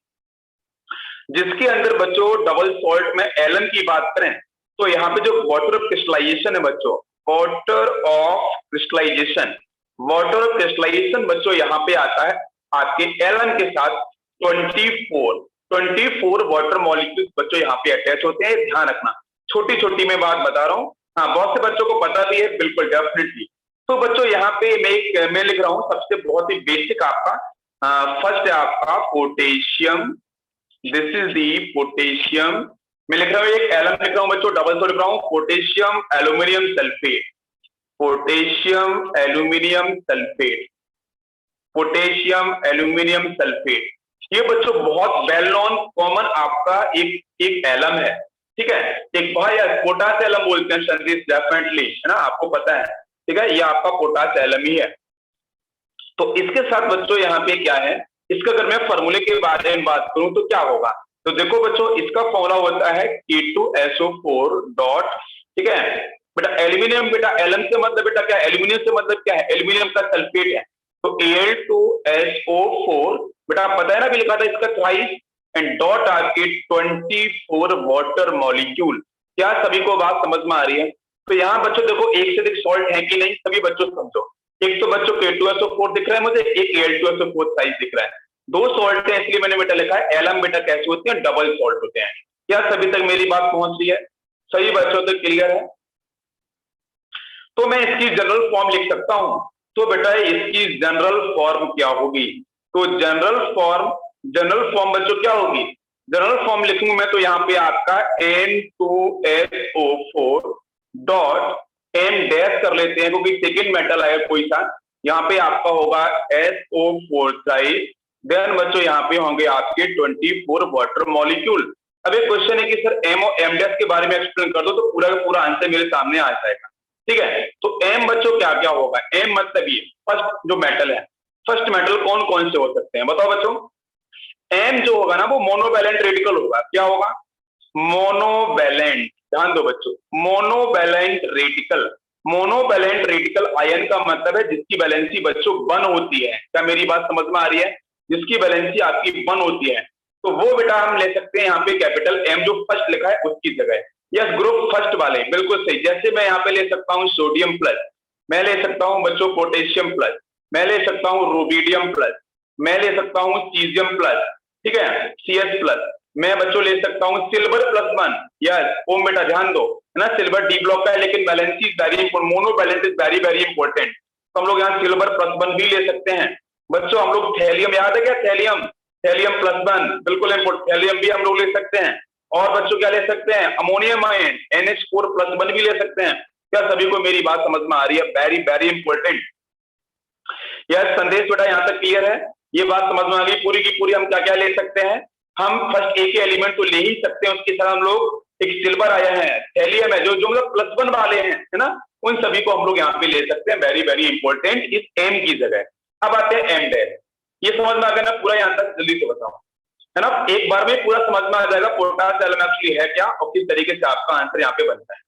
जिसके अंदर बच्चों डबल सॉल्ट में एलम की बात करें तो यहाँ पे जो वाटर ऑफ क्रिस्टलाइजेशन है बच्चों, water of crystallisation, water of crystallisation बच्चों यहाँ पे आता है आपके एलम के साथ 24 वाटर मॉलिक्यूल्स बच्चों यहाँ पे अटैच होते हैं। ध्यान रखना, छोटी छोटी मैं बात बता रहा हूँ, हाँ बहुत से बच्चों को पता भी है, बिल्कुल डेफिनेटली। तो बच्चों यहाँ पे मैं लिख रहा हूँ सबसे बहुत ही बेसिक आपका फर्स्ट है आपका potassium, this is the potassium, मैं लिख रहा हूँ एक एलम लिख रहा हूँ बच्चों, डबल सॉल्ट लिख रहा हूँ, potassium aluminium sulphate, potassium aluminium sulphate, potassium aluminium sulphate. ये बच्चों बहुत वेल नोन कॉमन आपका एक एलम है, ठीक है। एक भाई पोटास एलम बोलते हैं संदेश, डेफिनेटली है ना, आपको पता है, ठीक है, ये आपका पोटास एलम ही है। तो इसके साथ बच्चों यहाँ पे क्या है, इसका अगर मैं फॉर्मूले के बारे में बात करूं तो क्या होगा, तो देखो बच्चों इसका फॉर्मूला होता है K2SO4 डॉट, ठीक है बेटा, एल्यूमिनियम बेटा, एलम से मतलब बेटा क्या है, एल्यूमिनियम से मतलब क्या है, एल्यूमिनियम का सल्फेट है, तो Al2SO4 बेटा पता है ना, भी लिखा था इसका थ्राइस, एंड डॉट आपके 24 वाटर मॉलिक्यूल। क्या सभी को बात समझ में आ रही है? तो यहाँ बच्चों देखो एक से अधिक सॉल्ट है कि नहीं, सभी बच्चों समझो, एक तो बच्चों K2SO4 दिख रहा है मुझे, एक Al2SO4 साइज दिख रहा है, दो सॉल्ट है इसलिए मैंने बेटा लिखा है एलम बेटा कैसे होते हैं, डबल सॉल्ट होते हैं। क्या सभी तक मेरी बात पहुंच रही है? सही बच्चों तक क्लियर है? तो मैं इसकी जनरल फॉर्म लिख सकता हूं, तो बेटा इसकी जनरल फॉर्म क्या होगी, तो जनरल फॉर्म बच्चों क्या होगी, जनरल फॉर्म लिखूंगा मैं तो यहाँ पे आपका N2SO4 डॉट एम डैश कर लेते हैं क्योंकि सेकेंड मेटल है कोई सा, यहाँ पे आपका होगा SO4 साइज, देन बच्चों यहाँ पे होंगे आपके 24 वाटर मॉलिक्यूल। अब एक क्वेश्चन है कि सर एम और एम डैश के बारे में एक्सप्लेन कर दो, तो पूरा का पूरा आंसर मेरे सामने आ जाएगा, ठीक है। तो एम बच्चों क्या क्या होगा, एम मतलब ये फर्स्ट जो मेटल है, फर्स्ट मेटल कौन कौन से हो सकते हैं बताओ बच्चों? एम जो होगा ना वो मोनोवैलेंट रेडिकल होगा, क्या होगा, मोनोवैलेंट, ध्यान दो बच्चों, monovalent radical, monovalent radical ion का मतलब है जिसकी वैलेंसी बच्चों 1 होती है। क्या मेरी बात समझ में आ रही है? जिसकी वैलेंसी आपकी 1 होती है, तो वो बेटा हम ले सकते हैं यहाँ पे कैपिटल एम जो फर्स्ट लिखा है उसकी जगह, यस ग्रुप फर्स्ट वाले, बिल्कुल सही। जैसे मैं यहाँ पे ले सकता हूँ सोडियम प्लस, मैं ले सकता हूँ बच्चों पोटेशियम प्लस, मैं ले सकता हूँ रूबीडियम प्लस, मैं ले सकता हूँ सीजियम प्लस, ठीक है, CS प्लस, मैं बच्चों ले सकता हूँ सिल्वर +1, यस ओम बेटा ध्यान दो, है ना, सिल्वर डी ब्लॉक का है लेकिन valency is very important, mono valence is very very important, तो हम लोग यहाँ सिल्वर +1 भी ले सकते हैं। बच्चों हम लोग थैलियम, याद है क्या थैलियम, थैलियम +1 बिल्कुल इंपॉर्टेंट, थैलियम भी हम लोग ले सकते हैं। और बच्चों क्या ले सकते हैं, अमोनियम आयन NH4+1 भी ले सकते हैं। क्या सभी को मेरी बात समझ में आ रही है? Very very important. यह संदेश बेटा यहाँ तक क्लियर है, ये बात समझ में आ गई पूरी की पूरी। हम क्या क्या ले सकते हैं, हम फर्स्ट एक एलिमेंट तो ले ही सकते हैं, उसके साथ हम लोग एक सिल्वर आया है, थैलियम है, जो जो मतलब +1 वाले हैं, है ना, उन सभी को हम लोग यहाँ पे ले सकते हैं, वेरी वेरी इंपॉर्टेंट इस एम की जगह। अब आते हैं एम डैश, ये समझ में आ गया ना पूरा, यहाँ तक जल्दी से बताओ, है ना, एक बार में पूरा समझ में आ जाएगा पोटास एलम एक्चुअली है क्या और किस तरीके से आपका आंसर यहाँ पे बनता है।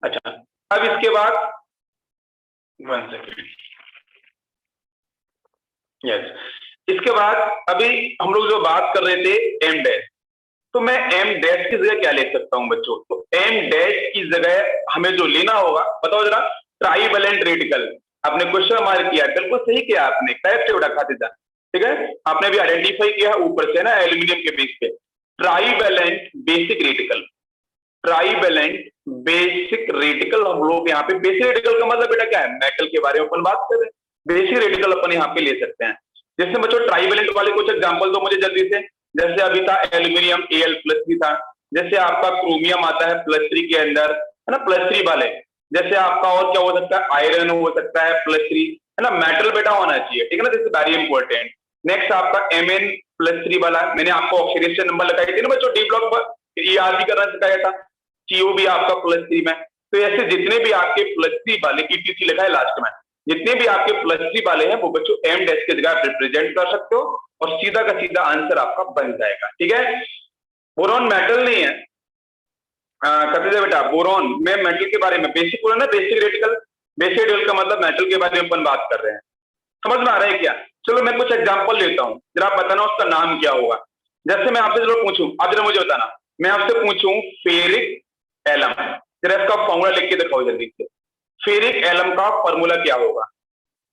अच्छा अब इसके बाद 1 सेकेंड, यस, इसके बाद अभी हम लोग जो बात कर रहे थे एम डैश, तो मैं एम डैश की जगह क्या ले सकता हूं बच्चों, तो एम डैश की जगह हमें जो लेना होगा बताओ जरा, ट्राइवेलेंट रेडिकल। आपने क्वेश्चन मार्क किया, बिल्कुल सही किया आपने, करेक्ट है बेटा खातिजा, ठीक है, आपने भी आइडेंटिफाई किया ऊपर से ना एल्यूमिनियम के बेस पे, trivalent basic radical, trivalent basic radical हम लोग यहाँ पे, बेसिक रेडिकल का मतलब बेटा क्या है, मेटल के बारे में अपन बात कर रहे हैं, बेसिक रेडिकल अपन यहाँ पे ले सकते हैं। जैसे बच्चों ट्राइवेलेंट वाले कुछ एग्जांपल दो मुझे जल्दी से, जैसे अभी था एल्यूमिनियम Al+ भी था, जैसे आपका क्रोमियम आता है +3 के अंदर, है ना, +3 वाले। जैसे आपका और क्या हो सकता है, आयरन हो सकता है +3, है ना, मेटल बेटा होना चाहिए, ठीक है ना, this is very important. Next आपका Mn+3 वाला, मैंने आपको ऑक्सीडेशन नंबर लगाई थी ना बच्चों, डी ब्लॉक पर याद भी करना सिखाया था, CO भी आपका +3 में। तो ऐसे जितने भी आपके +3 वाले, ETC लिखा है लास्ट में, जितने भी आपके +3 वाले हैं वो बच्चों M डैश के जगह रिप्रेजेंट कर सकते हो और सीधा का सीधा आंसर आपका बन जाएगा, ठीक है। बोरॉन मेटल नहीं है, कहते थे बेटा बोरॉन में मेटल के बारे में बेसिक बोला ना, बेसिक रेडिकल, बेसिक रेडिकल का मतलब मेटल के बारे में अपन बात कर रहे हैं, समझ में आ रहा है क्या? चलो मैं कुछ एग्जांपल लेता हूं, जरा आप बताना उसका नाम क्या होगा। जैसे मैं आपसे चलो पूछूं, आप जरा मुझे बताना, मैं आपसे पूछूं फेरिक एलम, जरा इसका फॉर्मूला लिख के दिखाओ जल्दी से। फेरिक एलम का फॉर्मूला क्या होगा,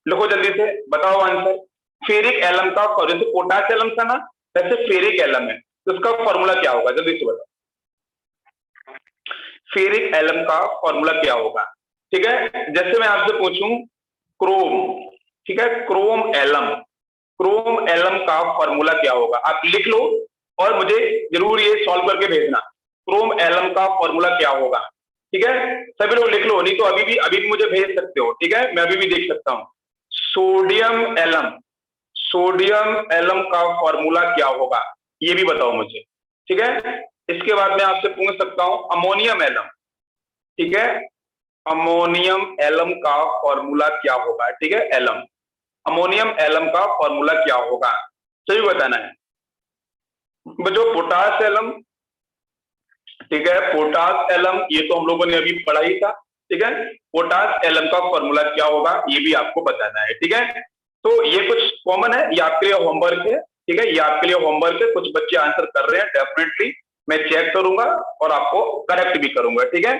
लिखो जल्दी से, बताओ आंसर। फेरिक एलम का, जैसे पोटास एलम था ना, वैसे फेरिक एलम है, तो उसका फॉर्मूला क्या होगा, जल्दी से बताओ। फेरिक एलम का फॉर्मूला क्या होगा, ठीक है। जैसे मैं आपसे पूछूं क्रोम, ठीक है, क्रोम एलम का फॉर्मूला क्या होगा, आप लिख लो और मुझे जरूर ये सॉल्व करके भेजना, क्रोम एलम का फॉर्मूला क्या होगा, ठीक है। सभी लोग लिख लो, नहीं तो अभी भी मुझे भेज सकते हो, ठीक है, मैं अभी भी देख सकता हूं। सोडियम एलम का फॉर्मूला क्या होगा, ये भी बताओ मुझे, ठीक है। इसके बाद मैं आपसे पूछ सकता हूं अमोनियम एलम, ठीक है, अमोनियम एलम का फॉर्मूला क्या होगा, ठीक है, एलम, अमोनियम एलम का फॉर्मूला क्या होगा, सही बताना है बच्चों। पोटास एलम, ठीक है, पोटास एलम, ये तो हम लोगों ने अभी पढ़ा ही था, ठीक है। पोटास एलम का फॉर्मूला क्या होगा ये भी आपको बताना है, ठीक है। तो ये कुछ कॉमन है, ये आपके लिए होमवर्क है, ठीक है, ये आपके लिए होमवर्क है, कुछ बच्चे आंसर कर रहे हैं, डेफिनेटली मैं चेक करूंगा और आपको करेक्ट भी करूंगा, ठीक है,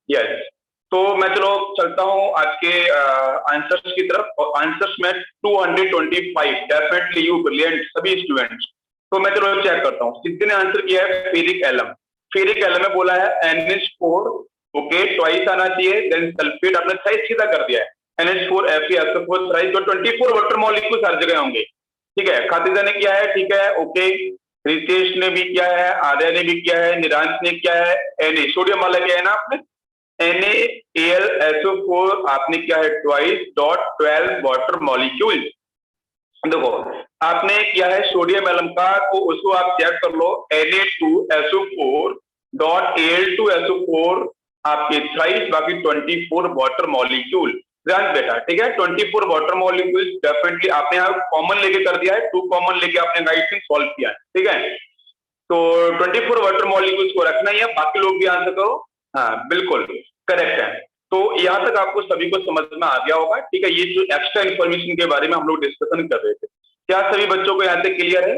यस। तो मैं चलो चलता हूं आज के आंसर्स की तरफ, और आंसर्स में 225, डेफिनेटली यू ब्रिलियंट सभी स्टूडेंट्स। तो मैं चलो चेक करता हूँ, सिद्धि ने आंसर किया है फेरिक एलम, फेरिक एलम में बोला है NH4, ओके, ट्वाइस आना चाहिए, देन सल्फेट आपने थ्राइस सीधा कर दिया है, NH4 FeSO4 थ्राइस, तो 24 वाटर मॉलिक्यूल्स हर जगह होंगे, ठीक है। खातिजा ने किया है, ठीक है, ओके, रितेश ने भी किया है, आर्या ने भी किया है, निरांश ने किया है, Na सोडियम वाला किया है ना आपने, NaAlSO4 आपने किया है ट्वाइस, डॉट 12 वाटर मॉलिक्यूल। देखो आपने किया है सोडियम एलम का, तो उसको आप चेक कर लो, Na2SO4 डॉट Al2SO4 आपके थ्राइस, बाकी 24 वाटर मॉलिक्यूल, ध्यान बेटा, ठीक है, 24 वाटर मॉलिक्यूल डेफिनेटली आपने यहाँ कॉमन लेके कर दिया है, 2 कॉमन लेके आपने राइट थिंग सॉल्व किया है, ठीक है। तो 24 वाटर मॉलिक्यूल्स को रखना ही है, बाकी लोग भी आंसर करो, हाँ बिल्कुल करेक्ट है। तो यहाँ तक आपको सभी को समझ में आ गया होगा, ठीक है। ये जो एक्स्ट्रा इन्फॉर्मेशन के बारे में हम लोग डिस्कशन कर रहे थे, क्या सभी बच्चों को यहाँ तक क्लियर है?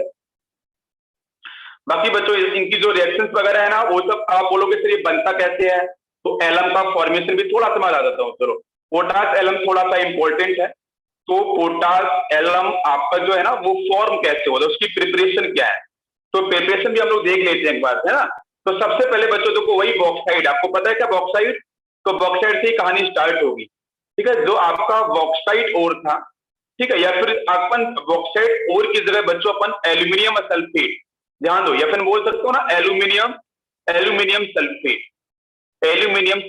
बाकी बच्चों इनकी जो रिएक्शंस वगैरह है ना, वो सब आप बोलोगे सर ये बनता कैसे है, तो एलम का फॉर्मेशन भी थोड़ा सा मैं बता देता हूँ, चलो। पोटास एलम थोड़ा सा इंपॉर्टेंट है, तो पोटास एलम आपका जो है ना वो फॉर्म कैसे होता है, उसकी प्रिपरेशन क्या है, तो प्रिपरेशन भी हम लोग देख लेते हैं एक बार, है ना। तो सबसे पहले बच्चों देखो वही बॉक्साइड, आपको पता है क्या बॉक्साइड, तो बॉक्साइड से ही कहानी स्टार्ट होगी, ठीक है। जो आपका बॉक्साइड ओर था, ठीक है, या फिर अपन बॉक्साइड ओर की जगह बच्चों अपन एल्यूमिनियम सल्फेट, ध्यान दो, या फिर बोल सकते हो ना एल्यूमिनियम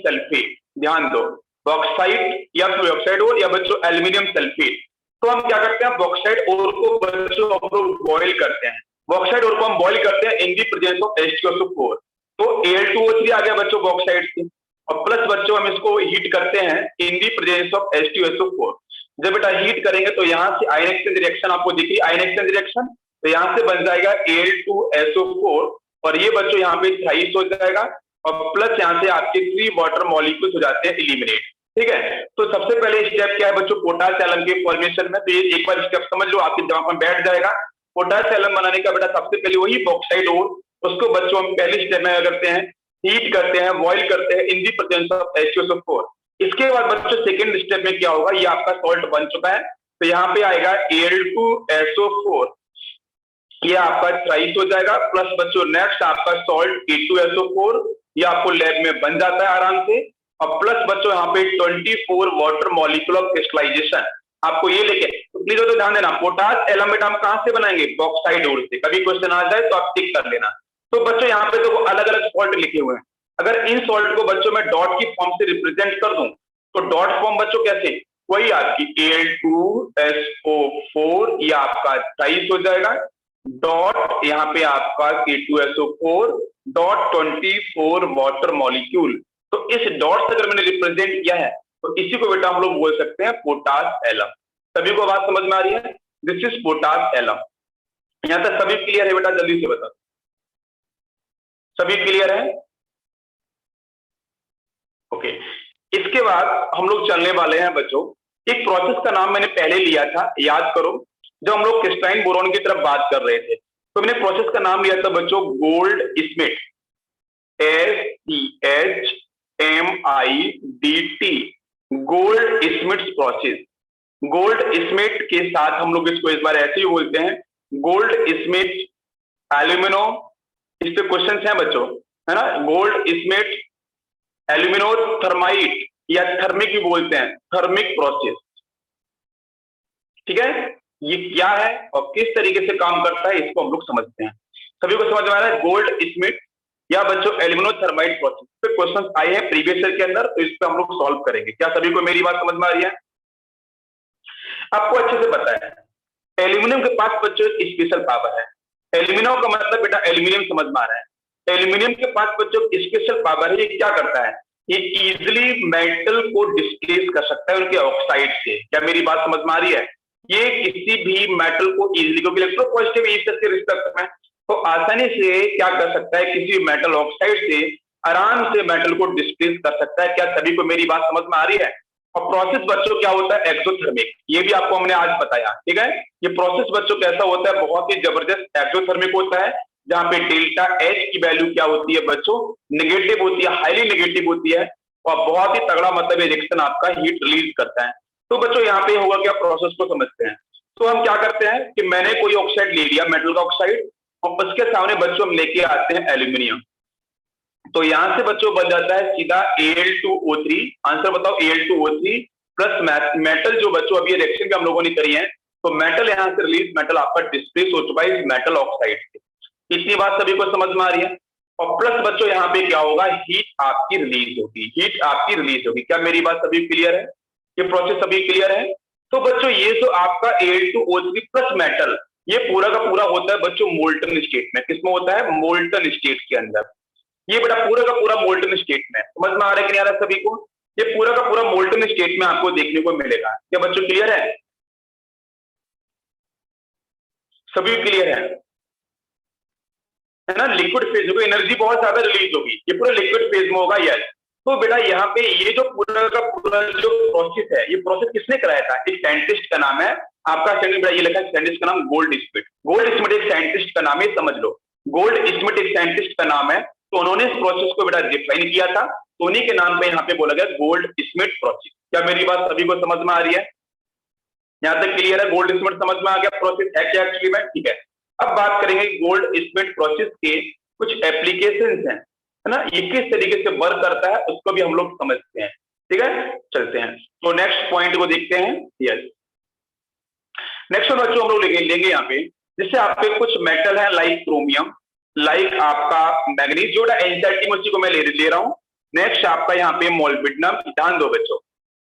सल्फेट, ध्यान दो, बॉक्साइड या फिर बॉक्साइड ओर या बच्चों एल्यूमिनियम सल्फेट। तो हम क्या करते हैं, बॉक्साइड ओर को बच्चों हम लोग बॉइल करते हैं, बॉक्साइड ओर को हम बॉइल करते हैं in the presence of H2SO4, तो Al2O3 आ गया बच्चों बॉक्साइड से, और प्लस बच्चों हम इसको हीट करते हैं in the presence of H2SO4। जब बेटा हीट करेंगे तो यहाँ से आयन एक्सचेंज रिएक्शन आपको दिखी, आयन एक्सचेंज रिएक्शन, तो यहाँ से बन जाएगा Al2SO4, और ये बच्चों यहाँ पे थ्राइस हो जाएगा, और प्लस यहाँ से आपके 3 वाटर मॉलिक्यूल्स हो जाते हैं एलिमिनेट, ठीक है। तो सबसे पहले स्टेप क्या है बच्चों, पोटास एलम के फॉर्मेशन में, तो ये एक बार स्टेप समझ लो, आपके दिमाग में बैठ जाएगा। पोटास एलम बनाने का बेटा सबसे पहले वही बॉक्साइड ओर, उसको बच्चों हम पहले स्टेप में करते हैं, हीट करते हैं, बॉइल करते हैं in the presence of H2SO4। इसके बाद बच्चों सेकंड स्टेप में क्या होगा, ये आपका सॉल्ट बन चुका है, तो यहाँ पे आएगा Al2SO4, ये आपका थ्राइस हो जाएगा, प्लस बच्चों नेक्स्ट आपका सॉल्ट K2SO4, ये आपको लैब में बन जाता है आराम से, और प्लस बच्चों यहाँ पे 24 वाटर मॉलिक्यूल ऑफ क्रिस्टलाइजेशन, आपको ये लेके, तो प्लीज तो ध्यान देना, पोटास एलम बेटा हम कहां से बनाएंगे, बॉक्साइड ओर से, कभी क्वेश्चन आ जाए तो आप टिक कर लेना। तो बच्चों यहाँ पे तो अलग अलग सॉल्ट लिखे हुए हैं, अगर इन सॉल्ट को बच्चों में डॉट की फॉर्म से रिप्रेजेंट कर दूं तो डॉट फॉर्म बच्चों कैसे, वही आपकी Al2SO4 ये आपका 28 हो जाएगा, डॉट यहाँ पे आपका K2SO4 डॉट 24 वाटर मॉलिक्यूल। तो इस डॉट से अगर मैंने रिप्रेजेंट किया है तो इसी को बेटा हम लोग बोल सकते हैं पोटास एलम। सभी को बात समझ में आ रही है? This is potash alum. यहां तक सभी क्लियर है बेटा? जल्दी से बता, सभी क्लियर है? ओके। इसके बाद हम लोग चलने वाले हैं बच्चों, एक प्रोसेस का नाम मैंने पहले लिया था, याद करो, जब हम लोग क्रिस्टाइन बोरॉन की तरफ बात कर रहे थे तो मैंने प्रोसेस का नाम लिया था बच्चों gold Smith, SCHMIDT, gold Smith process. Gold Smith के साथ हम लोग इसको इस बार ऐसे ही बोलते हैं गोल्ड स्मिथ एल्यूमिनो। इस पे क्वेश्चन है बच्चों, है ना? गोल्ड स्मिथ एल्यूमिनो थर्माइट या थर्मिक भी बोलते हैं, थर्मिक प्रोसेस। ठीक है, ये क्या है और किस तरीके से काम करता है इसको हम लोग समझते हैं। सभी को समझ में आ रहा है? गोल्ड स्मिथ या बच्चों एल्यूमिनो थर्माइट प्रोसेस पे क्वेश्चन आए हैं प्रीवियस ईयर के अंदर, तो इस पे हम लोग सॉल्व करेंगे। क्या सभी को मेरी बात समझ में आ रही है? आपको अच्छे से पता है एल्यूमिनियम के पास बच्चों एक स्पेशल पावर है। एल्यूमिनियम का मतलब बेटा एल्यूमिनियम समझ में आ रहा है। एल्यूमिनियम के पास बच्चों स्पेशल पावर है, ये क्या करता है? ये इजिली मेटल को डिस्प्लेस कर सकता है उनके ऑक्साइड से। क्या मेरी बात समझ में आ रही है? ये किसी भी मेटल को इजिली, क्योंकि इलेक्ट्रोपॉजिटिव इफेक्ट के रिस्पेक्ट में तो आसानी से क्या कर सकता है, किसी मेटल ऑक्साइड से आराम से मेटल को डिस्प्लेस कर सकता है। क्या सभी को मेरी बात समझ में आ रही है? और प्रोसेस बच्चों क्या होता है? एक्सोथर्मिक। ये भी आपको हमने आज बताया। ठीक है, ये प्रोसेस बच्चों कैसा होता है? बहुत ही जबरदस्त एक्सोथर्मिक होता है, जहां पे डेल्टा एच की वैल्यू क्या होती है बच्चों? नेगेटिव होती है, हाईली नेगेटिव होती है और बहुत ही तगड़ा मतलब रिएक्शन आपका हीट रिलीज करता है। तो बच्चों यहाँ पे होगा क्या, प्रोसेस को समझते हैं। तो हम क्या करते हैं कि मैंने कोई ऑक्साइड ले लिया, मेटल का ऑक्साइड, और उसके सामने बच्चों हम लेके आते हैं एल्यूमिनियम। तो यहां से बच्चों बन जाता है सीधा Al2O3। आंसर बताओ, Al2O3 प्लस मेटल जो बच्चों अभी रिएक्शन भी हम लोगों ने करी है, तो मेटल यहां से रिलीज, मेटल आपका डिस्प्लेस हो चुका है इस मेटल ऑक्साइड से। इतनी बात सभी को समझ में आ रही है? और प्लस बच्चों यहाँ पे क्या होगा, हीट आपकी रिलीज होगी, हीट आपकी रिलीज होगी। क्या मेरी बात सभी क्लियर है? ये प्रोसेस सभी क्लियर है? तो बच्चों ये जो आपका Al2O3 प्लस मेटल, ये पूरा का पूरा होता है बच्चों मोल्टन स्टेट में। किसमें होता है? मोल्टन स्टेट के अंदर। ये बेटा पूरा का पूरा मोल्टन स्टेट में, समझ में आ रहा है कि नहीं आ रहा सभी को? ये पूरा का पूरा मोल्टन स्टेट में आपको देखने को मिलेगा। क्या बच्चों क्लियर है? सभी क्लियर है ना? लिक्विड फेज होगा, एनर्जी बहुत ज्यादा रिलीज होगी, ये पूरा लिक्विड फेज में होगा। यस। तो बेटा यहाँ पे ये जो पूरा का पूरा जो प्रोसेस है, ये प्रोसेस किसने कराया था? एक साइंटिस्ट का नाम है आपका, ये लिखा है साइंटिस्ट का नाम गोल्ड स्मिथ। गोल्ड स्मिथ एक साइंटिस्ट का नाम है, समझ लो। गोल्ड स्मिथ एक साइंटिस्ट का नाम है, तो उन्होंने इस प्रोसेस को बेटा डिफाइन किया था, तो उन्हीं के नाम पे यहाँ पे बोला गया गोल्ड स्मिथ प्रोसेस। क्या मेरी बात सभी को समझ में आ रही है? यहाँ तक क्लियर है? गोल्ड स्मिथ समझ में आ गया प्रोसेस है क्या एक्चुअली में? ठीक है, अब बात करेंगे गोल्ड स्मिथ प्रोसेस के कुछ एप्लीकेशंस हैं, है ना? ये किस तरीके से वर्क करता है उसको भी हम लोग समझते हैं। ठीक है, चलते हैं तो नेक्स्ट पॉइंट को देखते हैं। यस, नेक्स्ट बच्चों हम लोग लेंगे यहाँ पे, जिससे आपके कुछ मेटल है लाइक क्रोमियम, लाइक आपका मैग्नीज, जो एनसीईआरटी में उसी को मैं ले रहा हूँ। नेक्स्ट आपका यहाँ पे मोलिब्डेनम। ध्यान दो बच्चों,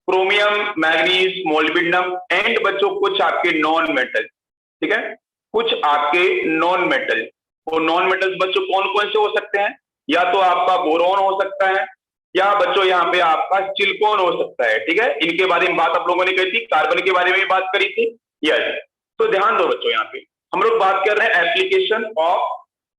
क्रोमियम, मैग्नीज, मोलिब्डेनम एंड बच्चों कुछ आपके नॉन मेटल। ठीक है, कुछ आपके नॉन मेटल। वो नॉन मेटल्स बच्चों कौन कौन से हो सकते हैं? या तो आपका बोरॉन हो सकता है, या बच्चों यहाँ पे आपका सिलिकॉन हो सकता है। ठीक है, इनके बारे में बात आप लोगों ने कही थी, कार्बन के बारे में भी बात करी थी। यस, तो ध्यान दो बच्चों, यहाँ पे हम लोग बात कर रहे हैं application of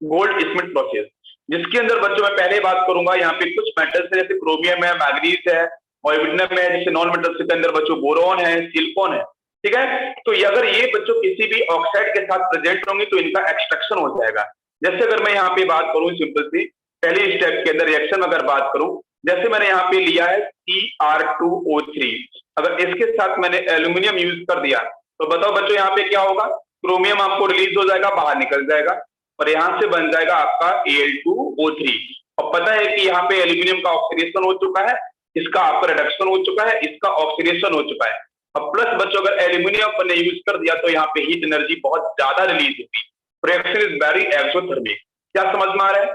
gold Smith process, जिसके अंदर बच्चों मैं पहले बात करूंगा यहाँ पे कुछ मेटल्स है, जैसे क्रोमियम है, मैग्नीज है, मोलिब्डेनम है, जैसे नॉन मेटल्स के अंदर बच्चों बोरॉन है, सिलिकॉन है। ठीक है, तो अगर ये बच्चों किसी भी ऑक्साइड के साथ प्रेजेंट होंगे तो इनका एक्सट्रैक्शन हो जाएगा। जैसे अगर मैं यहाँ पे बात करूं सिंपल सी पहली स्टेप के अंदर रिएक्शन अगर बात करूं, जैसे मैंने यहाँ पे लिया है Cr2O3, अगर इसके साथ मैंने एल्यूमिनियम यूज कर दिया तो बताओ बच्चों यहाँ पे क्या होगा? क्रोमियम आपको रिलीज हो जाएगा, बाहर निकल जाएगा और यहाँ से बन जाएगा आपका Al2O3। और पता है कि यहाँ पे एल्यूमिनियम का ऑक्सीडेशन हो चुका है, इसका आपका रिडक्शन हो चुका है, इसका ऑक्सीडेशन हो चुका है। और प्लस बच्चों अगर एल्यूमिनियम पर यूज कर दिया तो यहाँ पे हीट एनर्जी बहुत ज्यादा रिलीज होगी। Reaction is very exothermic. क्या समझ में आ रहा है?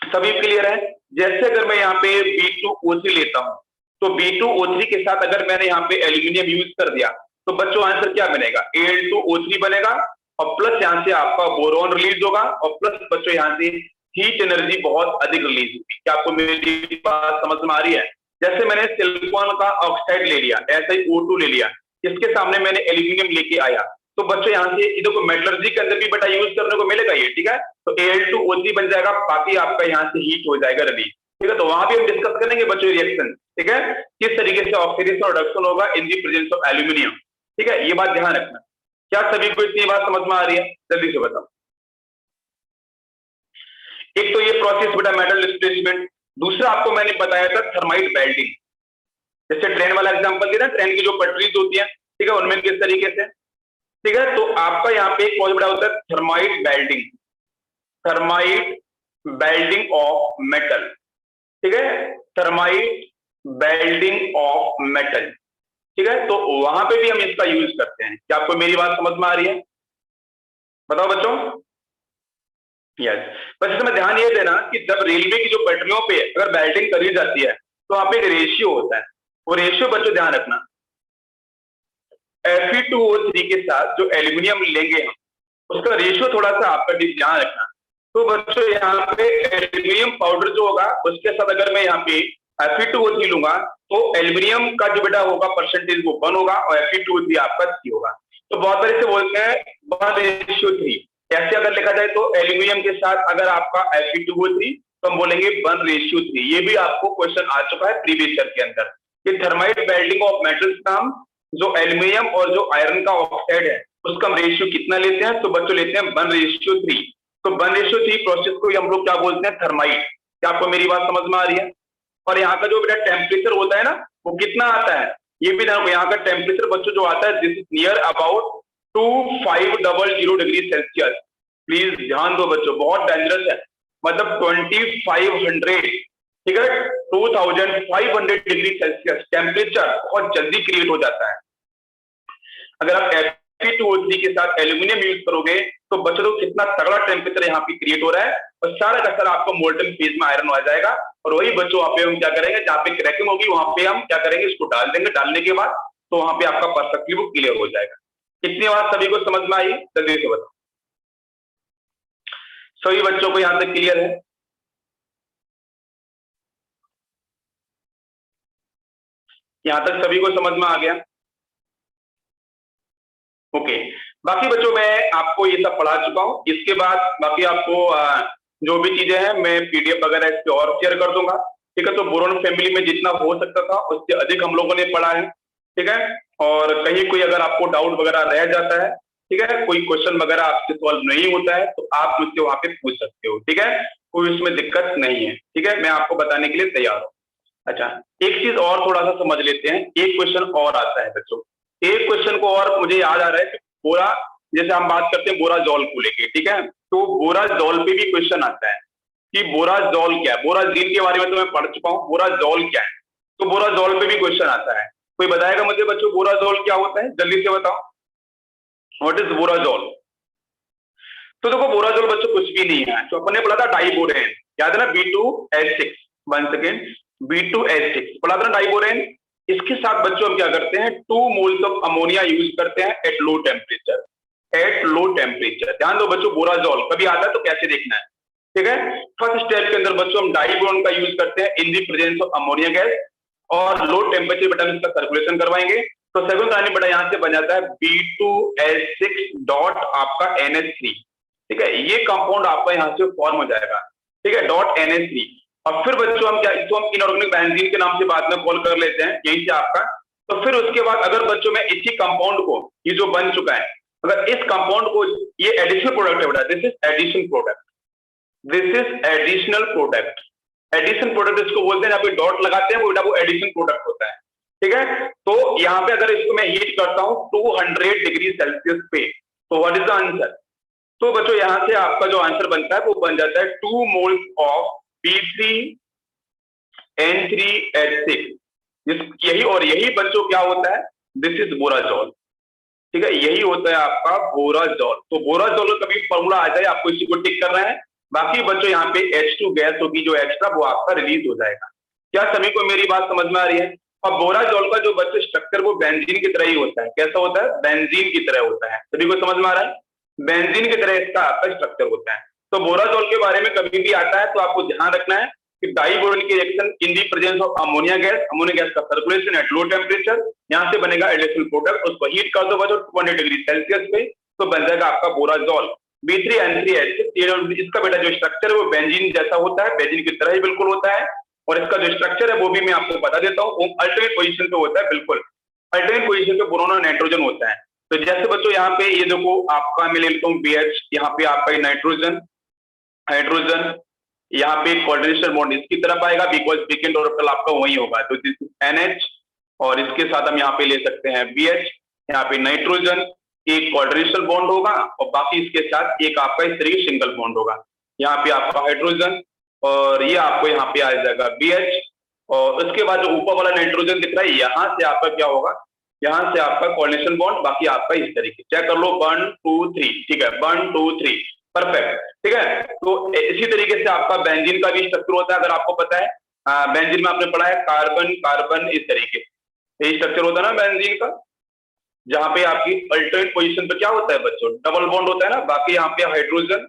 सभी क्लियर है? जैसे अगर मैं यहाँ पे B2O3 लेता हूं, तो B2O3 के साथ अगर मैंने यहाँ पे एल्यूमिनियम यूज कर दिया, तो बच्चों आंसर क्या बनेगा? Al2O3 बनेगा, और प्लस यहाँ से आपका बोरॉन रिलीज होगा, और प्लस बच्चों यहाँ से हीट एनर्जी बहुत अधिक रिलीज होगी। क्या आपको मेरी बात समझ में आ रही है? जैसे मैंने सिलिकॉन का ऑक्साइड ले लिया, SiO2 ले लिया, इसके सामने मैंने एल्यूमिनियम लेके आया, तो बच्चों यहाँ से इधर को मेटलर्जी के अंदर भी बेटा यूज करने को मिलेगा ये, ठीक है? तो Al2O3 बन जाएगा, बाकी आपका यहाँ से हीट हो जाएगा रिलीज, ठीक है? तो वहां भी हम डिस्कस करेंगे बच्चों रिएक्शन, ठीक है, किस तरीके से ऑक्सीडेशन और रिडक्शन होगा इन दी प्रेजेंस ऑफ एल्यूमिनियम, ठीक है? ये बात ध्यान रखना। क्या सभी को इतनी बात समझ में आ रही है? जल्दी से बताओ। एक तो ये प्रोसेस बेटा मेटल डिस्प्लेसमेंट, दूसरा आपको मैंने बताया था थर्माइट बेल्डिंग। जैसे ट्रेन वाला एग्जांपल दिया ना, ट्रेन की जो पटरीज होती है, ठीक है, उनमें किस तरीके से, ठीक है? तो आपका यहाँ पे एक बहुत बड़ा होता है thermite welding, thermite welding of metal, ठीक है, थर्माइट बेल्डिंग ऑफ मेटल, ठीक है? तो वहां पे भी हम इसका यूज करते हैं। क्या आपको मेरी बात समझ में आ रही है? बताओ बच्चों। यस, बस इसमें ध्यान ये देना कि जब रेलवे की जो पटरियों पे अगर बेल्डिंग करी जाती है, तो वहां पे एक रेशियो होता है, वो रेशियो बच्चों ध्यान रखना, Fe2O3 के साथ जो एल्यूमिनियम लेंगे हम, उसका रेशियो थोड़ा सा आपका ध्यान रखना। तो बच्चों यहाँ पे एल्यूमिनियम पाउडर जो होगा, उसके साथ अगर मैं यहाँ पे Fe2O3 लूंगा, तो एल्यूमिनियम का जो बेटा होगा परसेंटेज वो 1 होगा, और Fe2O3 आपका 3 होगा। तो बहुत बार इसे बोलते हैं 1:3। कैसे अगर लिखा जाए, तो एल्यूमिनियम के साथ अगर आपका Fe2O3, तो हम बोलेंगे 1:3। ये भी आपको क्वेश्चन आ चुका है प्रीवियस ईयर के अंदर, कि थर्माइट बेल्डिंग ऑफ मेटल्स का हम जो एल्यूमिनियम और जो आयरन का ऑक्साइड है, उसका हम रेशियो कितना लेते हैं? तो बच्चों लेते हैं 1:3। तो 1:3 प्रोसेस को हम लोग क्या बोलते हैं? थर्माइट। क्या आपको मेरी बात समझ में आ रही है? और यहाँ का जो बेटा टेम्परेचर होता है ना, वो कितना आता है? ये भी देखो, यहाँ का टेम्परेचर बच्चों जो आता है, this is near about 2500 degree Celsius. Please ध्यान दो बच्चों, बहुत डेंजरस है, मतलब 2500, ठीक है, 2500 डिग्री सेल्सियस टेम्परेचर बहुत जल्दी क्रिएट हो जाता है। अगर आप Fe2O3 के साथ एल्यूमिनियम यूज करोगे, तो बच्चों तो कितना तगड़ा टेम्परेचर यहाँ पे क्रिएट हो रहा है, और सारा का सारा आपको मोल्टन फेज में आयरन आ जाएगा। और वही बच्चों वहां पे हम क्या करेंगे, जहाँ पे क्रैकिंग होगी वहां पे हम क्या करेंगे, इसको डाल देंगे, डालने के बाद तो वहां पे आपका परफेक्टली वो क्लियर हो जाएगा। कितनी बात सभी को समझ में आई? जल्दी से बताओ, सभी बच्चों को यहां तक क्लियर है? यहां तक सभी को समझ में आ गया? ओके, बाकी बच्चों मैं आपको ये सब पढ़ा चुका हूं। इसके बाद बाकी आपको जो भी चीजें हैं मैं PDF वगैरह इस पे और शेयर कर दूंगा, ठीक है? तो बोरोन फैमिली में जितना हो सकता था उससे अधिक हम लोगों ने पढ़ा है, ठीक है? और कहीं कोई अगर आपको डाउट वगैरह रह जाता है, ठीक है, कोई क्वेश्चन वगैरह आपसे सॉल्व नहीं होता है, तो आप मुझसे वहां पे पूछ सकते हो, ठीक है? कोई उसमें दिक्कत नहीं है, ठीक है? मैं आपको बताने के लिए तैयार हूँ। अच्छा, एक चीज और थोड़ा सा समझ लेते हैं। एक क्वेश्चन और आता है बच्चों, एक क्वेश्चन को और मुझे याद आ रहा है कि बोरा, जैसे हम बात करते हैं बोराजोल को लेके, ठीक है, तो बोराजोल पे भी क्वेश्चन आता है कि बोराजोल क्या है। बोराजीन के बारे में तो मैं पढ़ चुका हूँ, बोराजोल क्या है, तो बोराजोल पे भी क्वेश्चन आता है। कोई बताएगा मुझे बच्चों बोराजोल क्या होता है? जल्दी से बताओ, व्हाट इज बोराजोल? तो देखो बोराजोल बच्चों कुछ भी नहीं है, तो अपन ने पढ़ा था डाइबोरेन, याद है ना, B2H6, 1 सेकेंड, B2H6 पढ़ा था ना डाइबोरेन। इसके साथ बच्चों हम क्या करते हैं, 2 मोल्स ऑफ अमोनिया यूज करते हैं eight low temperature, eight low temperature. ध्यान दो बच्चों, बोराजोल कभी आता है तो कैसे देखना है, ठीक है? फर्स्ट स्टेप के अंदर बच्चों हम डाइबोरेन का यूज करते हैं in the presence of ammonia gas, और लो टेम्परेचर बेटा इसका सर्कुलेशन करवाएंगे, तो सेकंड कराने बेटा यहां से बन जाता है B2H6 डॉट आपका NH3, ठीक है? ये कंपाउंड आपका यहां से फॉर्म हो जाएगा, ठीक है, डॉट NH3। और फिर बच्चों हम क्या, इसको हम इनऑर्गेनिक बेंजीन के नाम से बाद में कॉल कर लेते हैं यहीं से आपका। तो फिर उसके बाद अगर बच्चों में इसी कंपाउंड को, ये जो बन चुका है, अगर इस कंपाउंड को, ये एडिशनल प्रोडक्ट है बेटा, this is addition product, this is additional product. Addition product इसको बोलते हैं, जहाँ पे डॉट लगाते हैं वो बेटा वो एडिशन प्रोडक्ट होता है, ठीक है? तो यहाँ पे अगर इसको मैं हीट करता हूं 200 डिग्री सेल्सियस पे, तो व्हाट इज द आंसर? तो बच्चों यहां से आपका जो आंसर बनता है वो बन जाता है 2 मोल्स ऑफ B3N3H6। यही और यही बच्चों क्या होता है, दिस इज बोराजोल, ठीक है? यही होता है आपका बोराजोल। तो बोराजोल का कभी फॉर्मूला आ जाए, आपको इसी को टिक करना है, बाकी बच्चों यहाँ पे H2 गैस होगी जो एक्स्ट्रा, वो आपका रिलीज हो जाएगा। क्या सभी को मेरी बात समझ में आ रही है? और बोराजोल का जो बच्चों स्ट्रक्चर वो बेंजीन की तरह ही होता है। कैसा होता है? बेंजीन की तरह होता है। सभी को समझ में आ रहा है? बेंजीन की तरह इसका आपका स्ट्रक्चर होता है। तो बोराजोल के बारे में कभी भी आता है तो आपको ध्यान रखना है कि diboranic reaction in the presence of ammonia gas का सर्कुलेशन एट लो टेम्परेचर, यहाँ से बनेगा एडिशनल प्रोडक्ट, उसको हीट कर दो बच्चों 200 डिग्री सेल्सियस पे, तो बन जाएगा आपका बोराजोल B3N3H6। इसका बेटा जो स्ट्रक्चर है वो बेंजीन जैसा होता है, बेंजीन की तरह ही बिल्कुल होता है। और इसका जो स्ट्रक्चर है वो भी मैं आपको बता देता हूँ, अल्टरनेट पोजीशन पे होता है, बिल्कुल अल्टरनेट पोजीशन पे बोरोन और नाइट्रोजन होता है। तो जैसे बच्चों यहाँ पे ये देखो आपका मैं ले लेता हूँ BH, यहाँ पे आपका नाइट्रोजन हाइड्रोजन, यहाँ पे कोऑर्डिनेशन बॉन्ड इसकी तरफ आएगा बिकॉज वीकेंड ऑर्बिटल आपका वही होगा, तो दिस NH, और इसके साथ हम यहाँ पे ले सकते हैं BH, यहाँ पे नाइट्रोजन एक कोऑर्डिनेशन बॉन्ड होगा और बाकी इसके साथ एक आपका इस तरीके सिंगल बॉन्ड होगा। यहाँ पे आपका हाइड्रोजन और ये आपको यहाँ पे आ जाएगा BH, और उसके बाद जो ऊपर वाला नाइट्रोजन दिख रहा है यहाँ से आपका क्या होगा, यहाँ से आपका कोऑर्डिनेशन बॉन्ड, बाकी आपका इस तरीके चेक कर लो 1 2 3, ठीक है 1 2 3, परफेक्ट, ठीक है। तो इसी तरीके से आपका बेंजीन का भी स्ट्रक्चर होता है, अगर आपको पता है बेंजीन में आपने पढ़ा है कार्बन कार्बन इस तरीके यही स्ट्रक्चर होता है ना बेंजीन का, जहां पे आपकी अल्टरनेट पोजीशन पे क्या होता है बच्चों, डबल बॉन्ड होता है ना, बाकी यहाँ पे हाइड्रोजन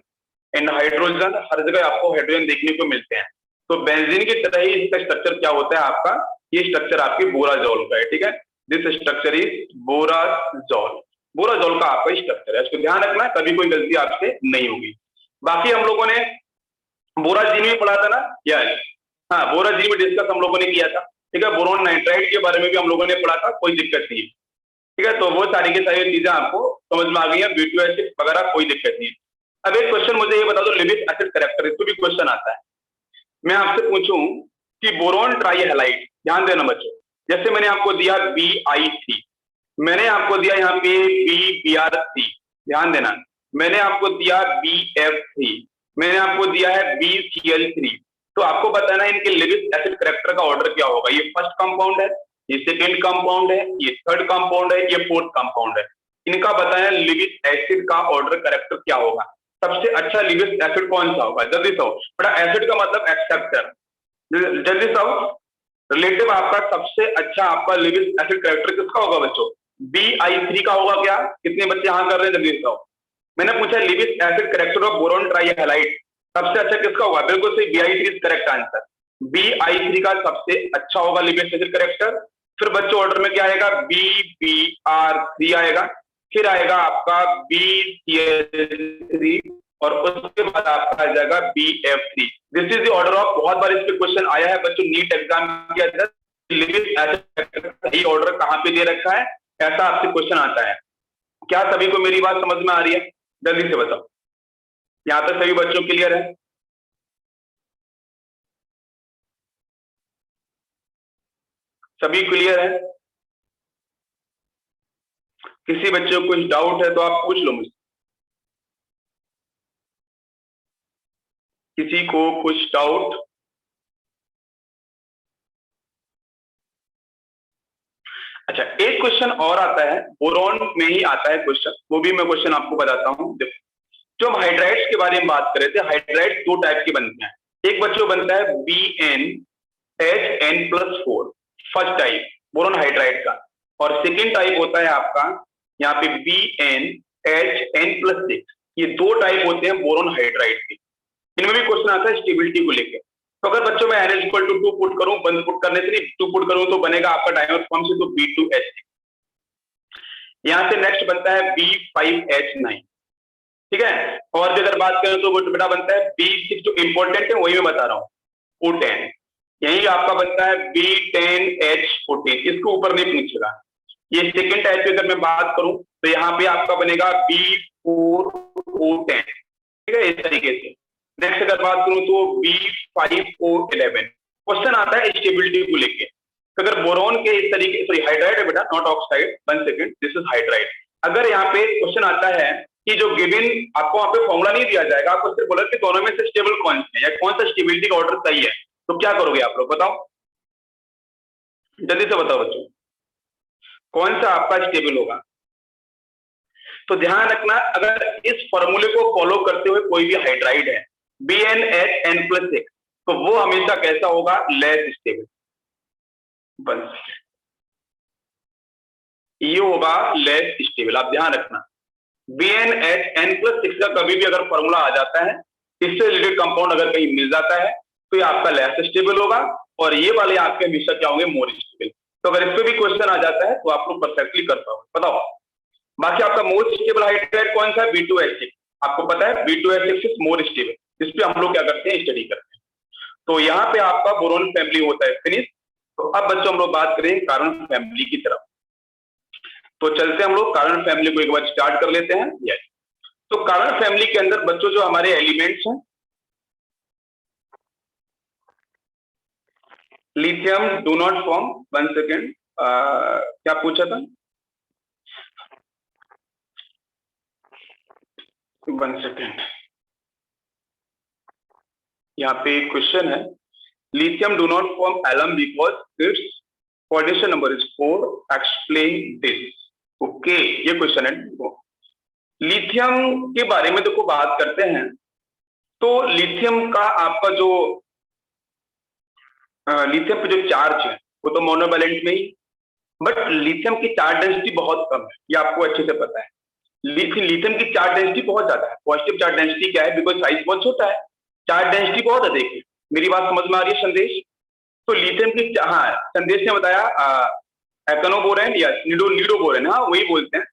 एंड हाइड्रोजन, हर जगह आपको हाइड्रोजन देखने को मिलते हैं। तो बेंजीन की तरह ही इसका स्ट्रक्चर क्या होता है आपका, ये स्ट्रक्चर आपकी बोराजोल का है, ठीक है। दिस स्ट्रक्चर इज बोराजोल, बोराजोल का आपका स्ट्रक्चर है, इसको ध्यान रखना, कभी कोई गलती आपसे नहीं होगी। बाकी हम लोगों ने बोराजीन में पढ़ा था ना, यस हाँ, बोराजीन में डिस्कस हम लोगों ने किया था, ठीक है। बोरोन नाइट्राइड के बारे में भी हम लोगों ने पढ़ा था, कोई दिक्कत नहीं है, ठीक है। तो वो सारी की सारी चीजें आपको समझ में आ गई है, B2 एसिड वगैरह कोई दिक्कत नहीं है। अब एक क्वेश्चन मुझे ये बता दो, लिविक एसिड कैरेक्टर, इसको भी क्वेश्चन आता है। मैं आपसे पूछूं कि बोरोन ट्राईहैलाइड, ध्यान देना बच्चों, जैसे मैंने आपको दिया BI3, मैंने आपको दिया यहाँ पे BBr3, ध्यान देना, मैंने आपको दिया BF3, मैंने आपको दिया है BCl3, तो आपको बताना है इनके लिविक एसिड कैरेक्टर का ऑर्डर क्या होगा। ये फर्स्ट कंपाउंड है, ये सेकेंड कंपाउंड है, ये थर्ड कंपाउंड है, ये फोर्थ कंपाउंड है, इनका बताया लिविक एसिड का ऑर्डर कैरेक्टर क्या होगा। सबसे अच्छा लिविक एसिड कौन सा होगा, जल्दी से बड़ा एसिड का मतलब एक्सेप्टर, जल्दी से रिलेटिव आपका सबसे अच्छा आपका लिविक एसिड कैरेक्टर किसका होगा बच्चों, BI3 का होगा क्या, कितने बच्चे हाँ कर रहे हैं, जल्दी से मैंने पूछा लिविक एसिड कैरेक्टर ऑफ बोरोन ट्राईहैलाइड सबसे अच्छा किसका होगा, बिल्कुल सही BI3 is correct answer, BI3 का सबसे अच्छा होगा लिविक एसिड कैरेक्टर। फिर बच्चों ऑर्डर में क्या आएगा, BBr3 आएगा, फिर आएगा आपका BCl3 और उसके बाद आपका आ जाएगा BF3। This is the order of, बहुत बार इस पे क्वेश्चन आया है बच्चों नीट एग्जाम के अंदर, लिविक एसिड सही ऑर्डर कहां पे दे रखा है, ऐसा आपसे क्वेश्चन आता है। क्या सभी को मेरी बात समझ में आ रही है, जल्दी से बताओ, यहां तक सभी बच्चों क्लियर है? सभी क्लियर है? किसी बच्चे को कुछ डाउट है तो आप पूछ लो मुझसे, किसी को कुछ डाउट? अच्छा, एक क्वेश्चन और आता है, बोरॉन में ही आता है क्वेश्चन, वो भी मैं क्वेश्चन आपको बताता हूं। जो हम हाइड्राइड्स के बारे में बात कर रहे थे, हाइड्राइड्स दो टाइप के बनते हैं, एक बच्चों बनता है BnHn+4, first type boron hydride का, और सेकेंड टाइप होता है आपका यहाँ पे BnHn+6, ये दो टाइप होते हैं बोरोन हाइड्राइड के। इनमें भी क्वेश्चन आता है स्टेबिलिटी को लेकर, तो अगर बच्चों मैं N=2 पुट करूं, 1 पुट करने से नहीं 2 पुट करूं तो बनेगा आपका डायमर फॉर्म से, तो B2H6। यहां से नेक्स्ट बनता है B5H9, ठीक है। और भी अगर बात करें तो वो बेटा बनता है B6, जो इंपॉर्टेंट है वही मैं बता रहा हूँ, O10, यही आपका बनता है B10H14, इसको ऊपर नहीं पूछेगा। ये सेकेंड टाइप की अगर मैं बात करूं तो यहाँ पे आपका बनेगा B4O10, ठीक है, इस तरीके से। नेक्स्ट अगर बात करूं तो B5O11। क्वेश्चन आता है स्टेबिलिटी को लेके, तो अगर बोरोन के इस तरीके, सॉरी हाइड्राइड है बेटा, not oxide, 1 second, this is hydride. अगर यहाँ पे क्वेश्चन आता है कि जो गिवन, आपको वहां पे फॉर्मूला नहीं दिया जाएगा, आपको सिर्फ बोला कि दोनों में से स्टेबल कौन से है या कौन सा स्टेबिलिटी का ऑर्डर सही है, तो क्या करोगे आप लोग, बताओ जल्दी से बताओ बच्चों, कौन सा आपका स्टेबल होगा। तो ध्यान रखना, अगर इस फॉर्मूले को फॉलो करते हुए कोई भी हाइड्राइड है BnH n+6, तो वो हमेशा कैसा होगा, लेस स्टेबल। बस ये होगा लेस स्टेबल, आप ध्यान रखना। BnH n+6 का कभी भी अगर फॉर्मूला आ जाता है, इससे रिलेटेड कंपाउंड अगर कहीं मिल जाता है, तो ये आपका लेस स्टेबल होगा, और ये वाले आपके हमेशा क्या होंगे, मोर स्टेबल। तो अगर इस पे भी क्वेश्चन आ जाता है तो आप लोग परफेक्टली कर पाओगे। बताओ बाकी आपका मोस्ट स्टेबल हाइड्राइड कौन सा है, B2H6। आपको पता है B2H6 इज मोर स्टेबल, इस पे हम लोग क्या करते हैं, स्टडी करते हैं। तो यहाँ पे आपका बोरोन फैमिली होता है फिनिश। तो अब बच्चों हम लोग बात करें कार्बन फैमिली की तरफ। तो चलते हम लोग कार्बन फैमिली को एक बार स्टार्ट कर लेते हैं। यस, तो कार्बन फैमिली के अंदर बच्चों जो हमारे एलिमेंट्स हैं, lithium do not form, 1 second, क्या पूछा था, 1 सेकेंड, यहाँ पे क्वेश्चन है, lithium do not form alum because its coordination number is 4, explain this. Okay, ये क्वेश्चन है। लिथियम के बारे में देखो बात करते हैं, तो लिथियम का आपका जो लिथियम पे जो चार्ज है वो तो मोनोवैलेंट में ही, बट लिथियम की चार्ज डेंसिटी बहुत कम है, ये आपको अच्छे से पता है। लिथियम की चार्ज डेंसिटी बहुत ज्यादा है। पॉजिटिव चार्ज डेंसिटी क्या है, बिकॉज साइज बहुत छोटा है, चार्ज डेंसिटी बहुत अधिक है। मेरी बात समझ में आ रही है संदेश? तो लिथियम की, हाँ संदेश ने बताया एक्नोबोरेन या नीडोबोरेन, हाँ वही बोलते हैं,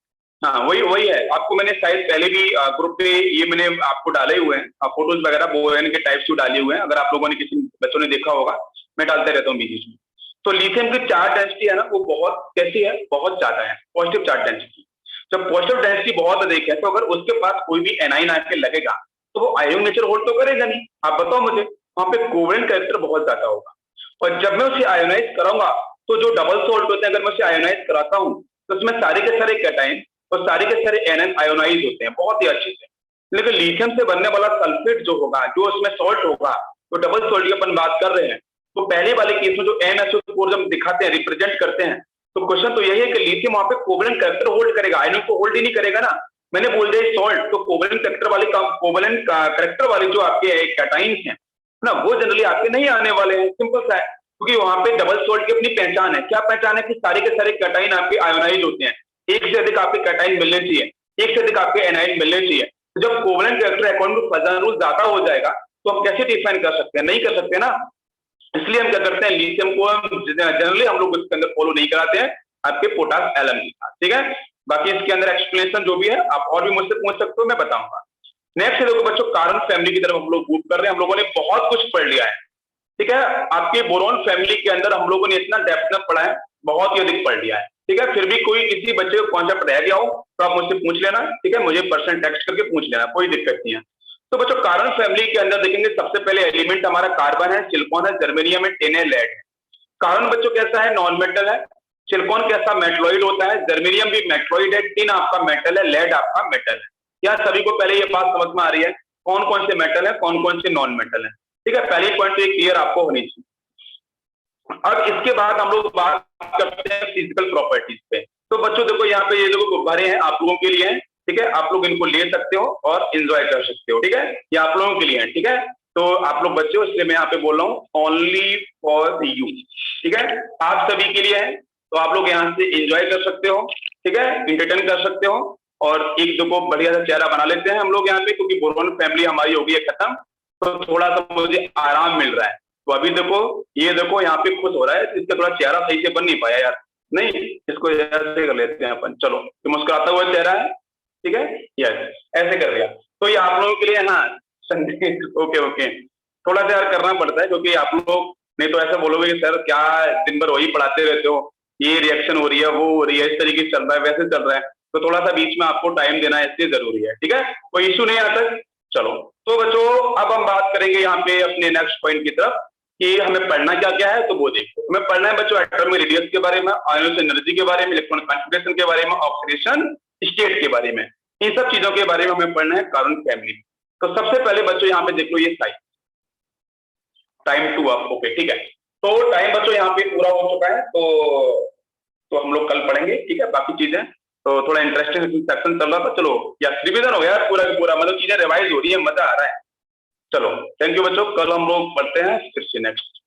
हाँ वही वही है। आपको मैंने शायद पहले भी ग्रुप पे ये मैंने आपको डाले हुए हैं फोटोज वगैरह, बोरेन के टाइप्स को डाले हुए हैं, अगर आप लोगों ने किसी बच्चों ने देखा होगा, मैं डालते रहता हूँ बीच में। तो लिथियम की चार्ज डेंसिटी है ना, वो बहुत कैसी है, बहुत ज्यादा है, पॉजिटिव चार्ज डेंसिटी। जब पॉजिटिव डेंसिटी बहुत अधिक है, तो अगर उसके पास कोई भी एनाइन आके लगेगा तो वो आयन नेचर होल्ड तो करेगा नहीं। आप बताओ मुझे, वहां पे कोवेलेंट कैरेक्टर बहुत ज्यादा होगा, और जब मैं उसे आयोनाइज कराऊंगा तो जो डबल सॉल्ट होते हैं, अगर मैं उसे आयोनाइज कराता हूँ तो उसमें सारे के सारे कैटाइन और सारे के सारे एनायन आयोनाइज होते हैं बहुत ही अच्छे से। लेकिन लिथियम से बनने वाला सल्फेट जो होगा, जो उसमें सॉल्ट होगा, तो डबल सॉल्ट की अपन बात कर रहे हैं, तो पहले वाले केस में जो NSO4 जब दिखाते हैं, रिप्रेजेंट करते हैं, तो क्वेश्चन तो यही है कि लिथियम वहां पे कोवेलेंट कैरेक्टर होल्ड करेगा, आयनन को होल्ड ही नहीं करेगा ना। मैंने बोल दिया सॉल्ट, तो कोवेलेंट कैरेक्टर वाले जो आपके कैटाइन्स हैं ना, वो जनरली आपके नहीं आने वाले हैं, सिंपल सा है। क्योंकि वहां पे डबल सॉल्ट की अपनी पहचान है। क्या पहचान है, कि सारे के सारे कैटाइन आपके आयोनाइज होते हैं, एक से अधिक आपके कैटाइन मिलने चाहिए, एक से अधिक आपके एनाइन मिलने चाहिए। तो जब covalent character according to Fajan rule ज्यादा हो जाएगा, तो हम कैसे डिफाइन कर सकते हैं, नहीं कर सकते ना। इसलिए हम क्या करते हैं, लिथियम को जनरली हम लोग इसके अंदर फॉलो नहीं कराते हैं, आपके पोटास एलम के साथ, ठीक है। बाकी इसके अंदर एक्सप्लेनेशन जो भी है आप और भी मुझसे पूछ सकते हो, मैं बताऊंगा। नेक्स्ट देखो बच्चों, कार्बन फैमिली की तरफ हम लोग मूव कर रहे हैं। हम लोगों ने बहुत कुछ पढ़ लिया है, ठीक है। आपके बोरॉन फैमिली के अंदर हम लोगों ने इतना डेप्थ में पढ़ा है, बहुत ही अधिक पढ़ लिया है, ठीक है। फिर भी कोई किसी बच्चे को कॉन्सेप्ट रह गया हो तो आप मुझसे पूछ लेना, ठीक है, मुझे पर्सनल टेक्स्ट करके पूछ लेना, कोई दिक्कत नहीं है। तो बच्चों कार्बन फैमिली के अंदर देखेंगे, सबसे पहले एलिमेंट हमारा कार्बन है, सिलिकॉन है, जर्मेनियम है, टिन है, लेड है। कार्बन बच्चों कैसा है, नॉन मेटल है। सिलिकॉन कैसा, मेटलॉइड होता है। जर्मेनियम भी मेटलॉइड है। टिन आपका मेटल है। लेड आपका मेटल है। क्या सभी को पहले ये बात समझ में आ रही है, कौन कौन से मेटल है, कौन कौन से नॉन मेटल है, ठीक है। पहले पॉइंट तो क्लियर आपको होनी चाहिए। अब इसके बाद हम लोग बात करते हैं फिजिकल प्रॉपर्टीज पे। तो बच्चों देखो यहाँ पे ये देखो गुब्बारे हैं, आप लोगों के लिए हैं, ठीक है। आप लोग इनको ले सकते हो और एंजॉय कर सकते हो, ठीक है। ये आप लोगों के लिए है, ठीक है। तो आप लोग बच्चे हो, इसलिए मैं यहाँ पे बोल रहा हूँ ओनली फॉर यू, ठीक है, आप सभी के लिए है। तो आप लोग यहाँ से एंजॉय कर सकते हो, ठीक है, इंटरटेन कर सकते हो, और एक दो को बढ़िया सा चेहरा बना लेते हैं हम लोग यहाँ पे, क्योंकि बोरॉन फैमिली हमारी हो गई है खत्म, तो थोड़ा सा मुझे आराम मिल रहा है। तो अभी देखो, ये देखो यहाँ पे खुश हो रहा है, इसका थोड़ा चेहरा सही से बन नहीं पाया यार, नहीं इसको ऐसे कर लेते हैं अपन, चलो ये मुस्कुराता हुआ चेहरा है, ठीक है, यस ऐसे कर लिया। तो ये आप लोगों के लिए, हाँ संडे, ओके ओके, थोड़ा सा यार करना पड़ता है, क्योंकि आप लोग नहीं तो ऐसा बोलोगे कि सर क्या दिन भर वही पढ़ाते रहते हो, ये रिएक्शन हो रही है, वो हो रही है, इस तरीके से चल रहा है, वैसे चल रहा है, तो थोड़ा सा बीच में आपको टाइम देना इसलिए जरूरी है, ठीक है, कोई इशू नहीं आता। चलो तो बच्चों अब हम बात करेंगे यहाँ पे अपने नेक्स्ट पॉइंट की तरफ, कि हमें पढ़ना क्या क्या है। तो वो देखो, हमें पढ़ना है बच्चों एटॉमिक रेडियस के बारे में, आयनोस एनर्जी के बारे में, इलेक्ट्रॉन कॉन्फिगरेशन के बारे में, ऑक्सीडेशन स्टेट के बारे में, इन सब चीजों के बारे में हमें पढ़ना है कार्बन फैमिली। तो सबसे पहले बच्चों यहाँ पे देख लो, ये साइज टाइम 2 अप, ओके ठीक है। तो टाइम बच्चों यहाँ पे पूरा हो चुका है, तो हम लोग कल पढ़ेंगे, ठीक है, बाकी चीजें। तो थोड़ा इंटरेस्टिंग सेक्शन चल रहा था, चलो या रिवीजन हो गया पूरा का पूरा, मतलब चीजें रिवाइज हो रही है, मजा आ रहा है। चलो थैंक यू बच्चों, कल हम लोग पढ़ते हैं फिर से नेक्स्ट।